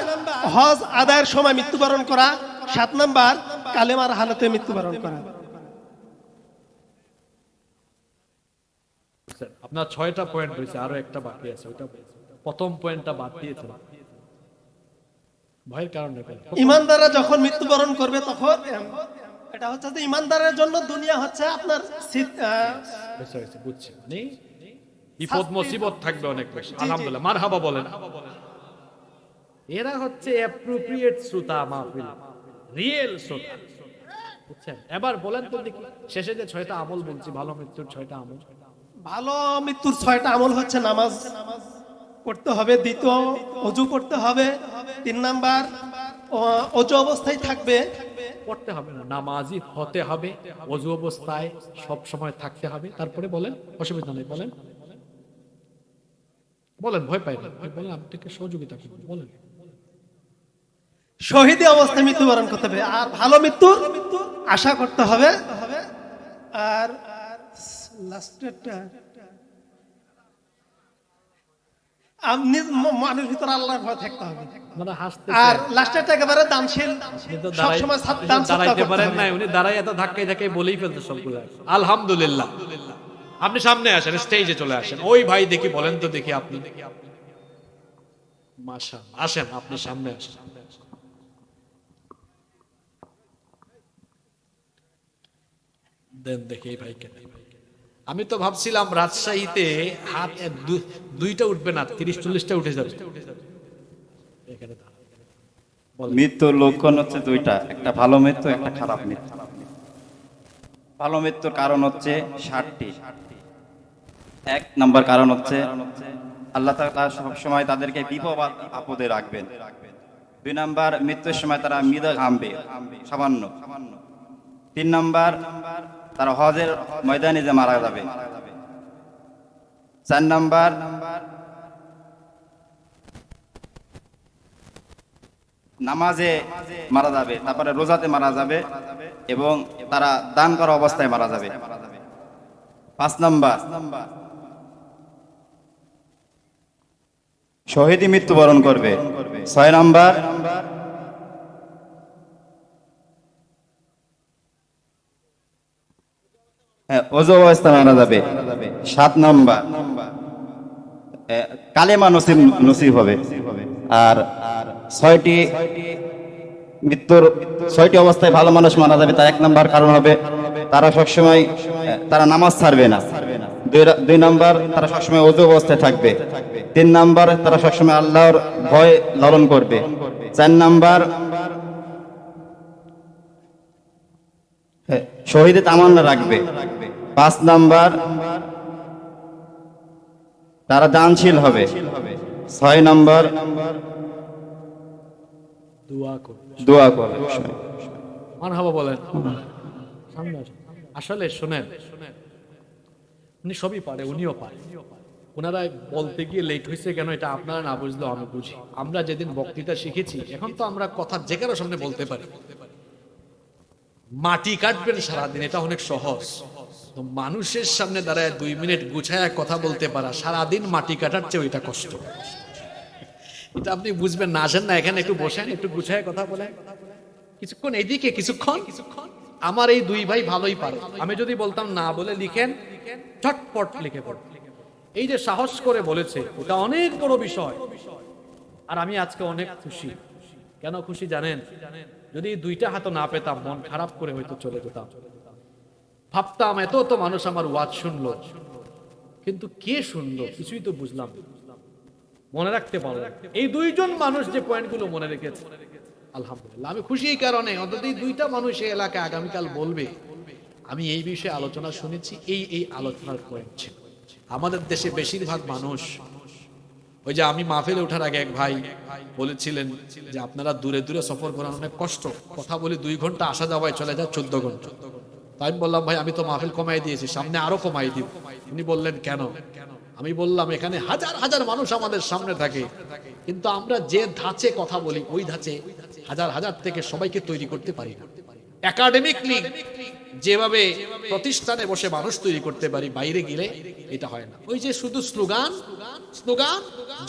হজ আদায়ের সময় মৃত্যুবরণ করা। 7 নাম্বার কালেমার হালতে মৃত্যুবরণ করা। আপনার 6টা পয়েন্ট হয়েছে, আরো একটা বাকি আছে। ওটা প্রথম পয়েন্টটা বাদ দিয়েছেন ভয়ের কারণে। ইমানদাররা যখন মৃত্যুবরণ করবে তখন এটা হচ্ছে যে ইমানদারের জন্য দুনিয়া হচ্ছে আপনার বুঝছি, মানে বিপদ মুসিবত থাকবে অনেক বেশি। আলহামদুলিল্লাহ, মারহাবা বলেন। এরা হচ্ছে অ্যাপ্রোপ্রিয়েট শ্রোতা, মাহফিল রিয়েল শ্রোতা। বুঝছেন? এবার বলেন তো দেখি, শেষে যে 6টা আমল বলছি, ভালো মৃত্যুর 6টা আমল। ভালো মৃত্যুর 6টা আমল হচ্ছে নামাজ পড়তে হবে, দ্বিতীয় অজু করতে হবে, 3 নাম্বার অজু অবস্থায় থাকবে, পড়তে হবে না, নামাজি হতে হবে, ওযু অবস্থায় সব সময় থাকতে হবে। তারপরে বলেন, অসুবিধা নেই, বলেন বলেন, ভয় পাই না, বলেন, আপনাকে সহযোগিতা করব, বলেন। শহীদী অবস্থায় মৃত্যুবরণ করতে হবে, আর ভালো মৃত্যুর আশা করতে হবে। আর লাস্টেরটা আপনি মানুষ ভিতরে আল্লাহর ভয় থাকতে হবে। মানে হাসতে আর লাস্টেরটা একেবারে দানশীল, সবসময় দান সৎকার দাঁড়াইতে করতে পারেন হবে। না, উনি দাঁড়াই এত ধাক্কায় ধাক্কায় বলেই ফেলতে সবগুলো। আলহামদুলিল্লাহ। আপনি সামনে আসেন, স্টেজে চলে আসেন। ওই ভাই দেখি, বলেন তো দেখি আপনি। মাশাআল্লাহ, আসেন, আপনি সামনে আসেন। দেন দেখি এই ভাইকে। আমি তো ভাবছিলাম রাজশাহীতে হাত দুইটা উঠবে না, 30-40টা উঠে যাবে। এখানে দাঁড়ান। মৃত্যুর লক্ষণ হচ্ছে দুইটা, একটা ভালো মৃত্যু, একটা খারাপ মৃত্যু। ভালো মৃত্যুর কারণ হচ্ছে 60টি। 1 নম্বর কারণ হচ্ছে আল্লাহ তাআলা সবসময় তাদেরকে বিপদ আপদে রাখবেন। 2 নম্বর, মৃত্যুর সময় তারা মৃদু ঘামবে সামান্য। 3 নম্বর, তারা হজের ময়দানে যে মারা যাবে। 4 নম্বর, নামাজে মারা যাবে, তারপরে রোজাতে মারা যাবে, এবং তারা দান করা অবস্থায় মারা যাবে। 5 নম্বর, শহীদী মৃত্যুবরণ করবে। 6 নম্বর, ওযু অবস্থায় মারা যাবে। 7 নম্বর, কালেমা নসিব হবে। আর 6টি মৃত্যুর 6টি অবস্থায় ভালো মানুষ মারা যাবে। তার 1 নম্বর কারণ হবে তারা সবসময় তারা নামাজ ছাড়বে না। 2 নম্বর, তারা সবসময় ওযু অবস্থায় থাকবে। 3 নম্বর, তারা সবসময় আল্লাহর ভয় লালন করবে। 4 নম্বর, শহীদে তামান্না রাখবে। 5 নম্বর, তারা দানশীল হবে। 6 নম্বর, দোয়া করবে। মারহাবা বলেন। সামনে আসেন। আসলে শুনেন, উনি সবই পারে, উনিও পারে। ওনারা বলতে গিয়ে লেট হয়েছে কেন, এটা আপনারা না বুঝলেও আমি বুঝি। আমরা যেদিন বক্তৃতা শিখেছি, এখন তো আমরা কথা যে কারো সামনে বলতে পারি। মাটি কাটবেন সারাদিন, এটা অনেক সহজ। তো মানুষের সামনে দাঁড়ায় 2 মিনিট গুছায় কথা বলতে পারা, সারাদিন মাটি কাটার চেয়ে ওইটা কষ্ট। এটা আপনি বুঝবেন না, আসেন না এখানে, একটু বসেন, একটু গুছায় কথা বলেন, কিছুক্ষণ এইদিকে, কিছুক্ষণ। আমার এই 2 ভাই ভালোই পারে। আমি যদি বলতাম না বলে লিখেন, চটপট লিখে পড়। এই যে সাহস করে বলেছে, এটা অনেক বড় বিষয়। আর আমি আজকে অনেক খুশি। কেন খুশি জানেন? যদি 2টা হাত না পেতাম, মন খারাপ করে হয়তো চলে যেতাম। ভাবতাম এত তো মানুষ আমার ওয়াজ শুনলো, কিন্তু কে শুনলো কিছুই তো বুঝলাম না। মনে রাখতে পারলাম। এই 2 জন মানুষ যে পয়েন্টগুলো মনে রেখেছে, আলহামদুলিল্লাহ, আমি খুশি। এই কারণে অন্তত এই 2টা মানুষ এই এলাকায় আগামীকাল বলবে, আমি এই বিষয়ে আলোচনা শুনেছি, এই আলোচনার পয়েন্ট ছিল। আমাদের দেশে বেশিরভাগ মানুষ, ওই যে আমি মাহফিলে ওঠার আগে এক ভাই বলেছিলেন যে আপনারা দূরে দূরে সফর করার অনেক কষ্ট, কথা বলি 2 ঘন্টা, আসা যাওয়ায় চলে যায় 14 ঘন্টা। তাই আমি বললাম, ভাই আমি তো মাহফিল কমাই দিয়েছি, সামনে আরো কমাই দিব। উনি বললেন কেন? আমি বললাম, এখানে হাজার হাজার মানুষ আমাদের সামনে থাকে, কিন্তু আমরা যে ধাঁচে কথা বলি, ওই ধাঁচে হাজার হাজার থেকে সবাইকে তৈরি করতে পারি না। একাডেমিকলি যেভাবে প্রতিষ্ঠানে বসে মানুষ তৈরি করতে পারি, বাইরে গেলে এটা হয় না। ওই যে শুধু স্লোগান,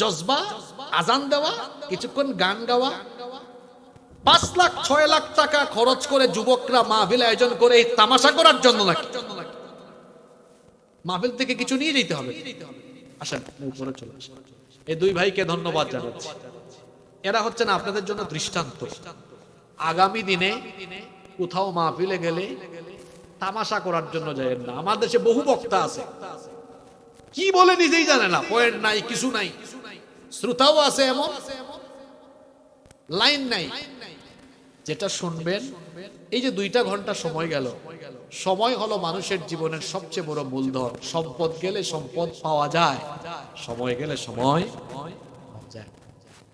জজবা, আজান দেওয়া, কিছুক্ষণ গান গাওয়া, 5 লাখ 6 লাখ টাকা খরচ করে যুবকরা মাহফিল আয়োজন করে এই তামাশা করার জন্য নাকি? মাহফিল থেকে কিছু নিয়ে যেতে হবে। আসেন উপরে চলে আসেন। এই 2 ভাইকে ধন্যবাদ জানাচ্ছি। এরা হচ্ছে না আপনাদের জন্য দৃষ্টান্ত। আগামী দিনে কোথাও মাহফিলে গেলে তামাশা করার জন্য যাবেন না। আমাদের দেশে বহু বক্তা আছে, কি বলে নিজেই জানে না, পয়েন্ট নাই, কিছু নাই। শ্রোতাও আছে এমন, লাইন নাই। যেটা শুনবেন, এই যে 2টা ঘন্টা সময় গেল, সময় হলো মানুষের জীবনের সবচেয়ে বড় মূলধন। সম্পদ গেলে সম্পদ পাওয়া যায়, সময় গেলে সময় পাওয়া যায়।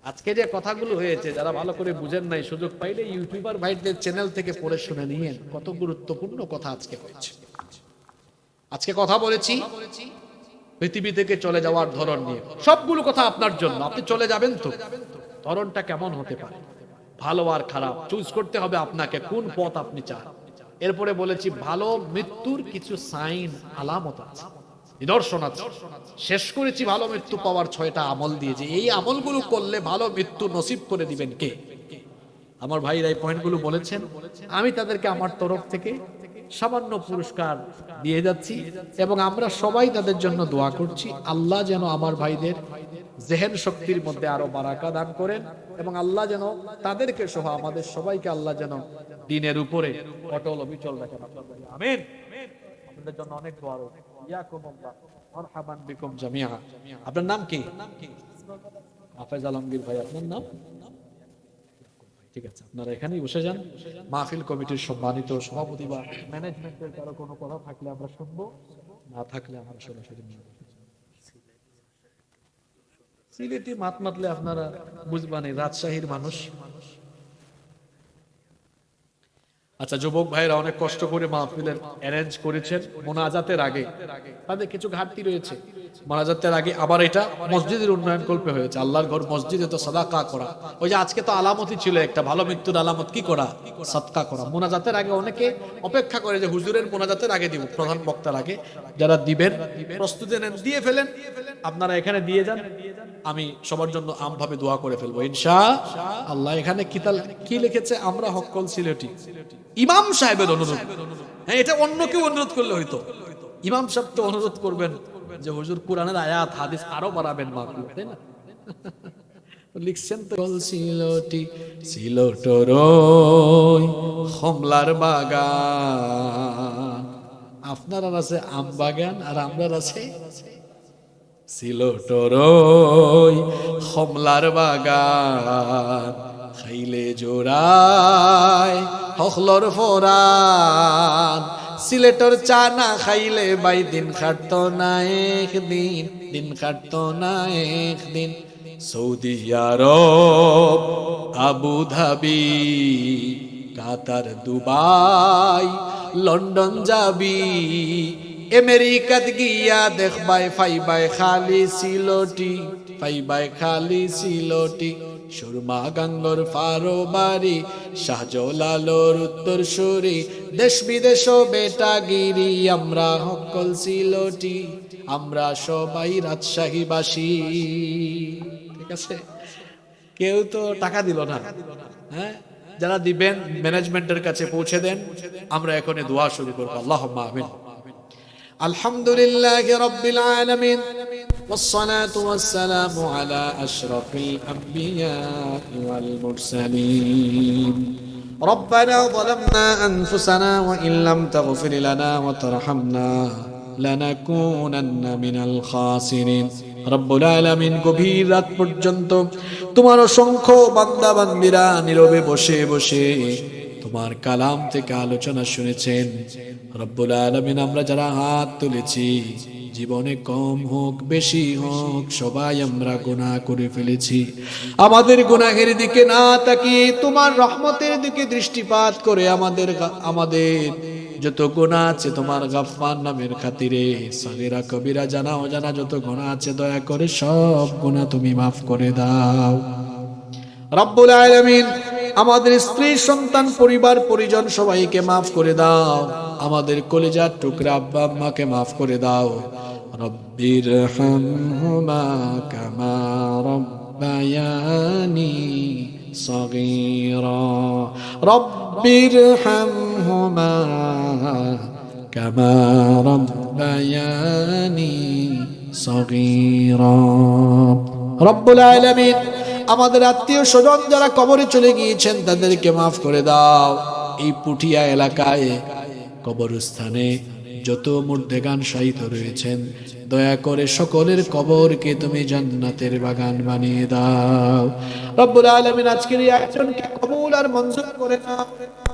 আজকে যে কথাগুলো হয়েছে, যারা ভালো করে বুঝেন নাই, সুযোগ পাইলে ইউটিউবার ভাইদের চ্যানেল থেকে পড়ে শুনে নিয়েন, কত গুরুত্বপূর্ণ কথা আজকে হয়েছে। আজকে কথা বলেছি পৃথিবী থেকে চলে যাওয়ার ধরন নিয়ে। সবগুলো কথা আপনার জন্য, আপনি চলে যাবেন তো ধরনটা কেমন হতে পারে, ভালো আর খারাপ চুজ করতে হবে আপনাকে, কোন পথ আপনি চান। এরপরে বলেছি ভালো মৃত্যুর কিছু সাইন, আলামত আছে, নিদর্শন আছে। শেষ করেছি ভালো মৃত্যু পাওয়ার 6টা আমল দিয়ে, যে এই আমলগুলো করলে ভালো মৃত্যু নসিব করে দিবেন কে। আমার ভাইরা এই পয়েন্টগুলো বলেছেন, আমি তাদেরকে আমার তরফ থেকে সামান্য পুরস্কার দিয়ে যাচ্ছি, এবং আমরা সবাই তাদের জন্য দোয়া করছি। আল্লাহ যেন আমার ভাইদের জেহেন শক্তির মধ্যে আরো বারাকা দান করেন, এবং আল্লাহ যেন তাদেরকে সহ আমাদের সবাইকে আল্লাহ যেন দ্বীনের উপরে অটল অবিচল রাখেন। আমিন। আপনাদের জন্য অনেক দোয়া রইল। ইয়াকুমুল্লাহ, মারহাবান বিকুম জামিআ। আপনার নাম কি? হাফেজ আলমগীর ভাই। আপনার নাম? ঠিক আছে, আপনারা এখানেই বসে যান। মাহফিল কমিটির সম্মানিত সভাপতি বা ম্যানেজমেন্টের কারো কোনো কথা থাকলে আমরা শুনবো, না থাকলে আমরা সরাসরি সিলেটি মাত মাতলে আপনারা বুঝবানি, রাজশাহীর মানুষ। আচ্ছা, যুবক ভাইরা অনেক কষ্ট করে মাহফিলের অ্যারেঞ্জ করেছেন। মোনাজাতের আগে তাদের কিছু ঘাটতি রয়েছে। মোনাজাতের আগে আবার এটা মসজিদের উন্নয়ন কল্পে হয়েছে। আল্লাহর ঘর মসজিদে তো সাদাকা করা, ওই যে আজকে তো আলামতই ছিল একটা, ভালো মৃত্যুর আলামত কি করা? সাদকা করা। মোনাজাতের আগে অনেকে অপেক্ষা করে যে হুজুরের মোনাজাতের আগে দিব, প্রধান বক্তার আগে। যারা দিবেন প্রস্তুতি নেন, দিয়ে ফেলেন, আপনারা এখানে দিয়ে যান। আমি সবার জন্য আমভাবে দোয়া করে ফেলবো ইনশাআল্লাহ। এখানে কি লিখেছে? আমরা হক্কল সিলেটি। ইমাম সাহেবের অনুরোধ, হ্যাঁ, এটা অন্য কেউ অনুরোধ করলে হইতো, ইমাম সাহেব তো অনুরোধ করবেন যে হুজুর কোরআনের আয়াত হাদিস আরো বাড়াবেন মাহফিল, তাই না? লিখছেন তো, সিলোটি সিলোটর কমলার বাগান, আপনার আছে আম বাগান, আর আমরা আছে সিলোটর কমলার বাগান। খাইলে জোড়ায় হখলর ফোরান, সিলেটর চা না খাইলে বাই দিন খাটতো না একদিন, দিন খাটতো না একদিন। সৌদি আরব, আবু ধাবি, কাতার, দুবাই, লন্ডন যাবি, আমেরিকাত গিয়া দেখবাই ফাইবাই খালি সিলোটি, ফাইবাই খালি সিলোটি। সুরমা গাঙ্গর ফারো বাড়ি, শাহজালালোর উত্তর সুরি, দেশ বিদেশ বেটাগিরি, আমরা হকল সিলোটি, আমরা সবাই রাজশাহীবাসী। ঠিক আছে, কেউ তো টাকা দিল না, হ্যাঁ, যারা দিবেন ম্যানেজমেন্টের কাছে পৌঁছে দেন। আমরা এখন দোয়া শুরু করবো। আল্লাহুম্মা আমিন। আলহামদুলিল্লাহি রাব্বিল আলামিন, والصلاة والسلام على أشرف الأنبياء والمرسلين. ربنا ظلمنا أنفسنا وإن لم تغفر لنا وترحمنا لنكونن من الخاسرين. রব্বুল আলামিন, গভীর রাত পর্যন্ত তোমার অসংখ্য বান্দা বান্দিরা নীরবে বসে বসে তোমার কালাম থেকে আলোচনা শুনেছেন। রব্বুল আলামিন, আমরা যারা হাত তুলেছি, জীবনে কম হোক বেশি হোক সবাই আমরা গুনাহ করে ফেলেছি। আমাদের গুনাহের দিকে না তাকিয়ে তোমার রহমতের দিকে দৃষ্টিপাত করে আমাদের যত গুনাহ আছে তোমার গাফফার নামের খাতিরে, সাগীরা কবিরা জানা অজানা যত গুনাহ আছে দয়া করে সব গুনাহ তুমি মাফ করে দাও। রব্বুল আলামিন, আমাদের স্ত্রী সন্তান পরিবার পরিজন সবাইকে মাফ করে দাও। আমাদের কলিজার টুকরা আব্বা আম্মাকে মাফ করে দাও। রব্বিরহামহুমা কামা রব্বায়ানি সগীরা, রব্বিরহামহুমা কামা রব্বায়ানি সগীরা। রব্বুল আলামিন, আমাদের আত্মীয় স্বজন যারা কবরে চলে গিয়েছেন তাদেরকে মাফ করে দাও। এই পুঠিয়া এলাকায় কবরস্থানে যত মুর্দেগান শায়িত রয়েছেন, দয়া করে সকলের কবরকে তুমি জান্নাতের বাগান বানিয়ে দাও। রব্বুল আলামিন, আজকের এই আয়োজনকে কবুল কবুল আর মঞ্জুর করে নাও।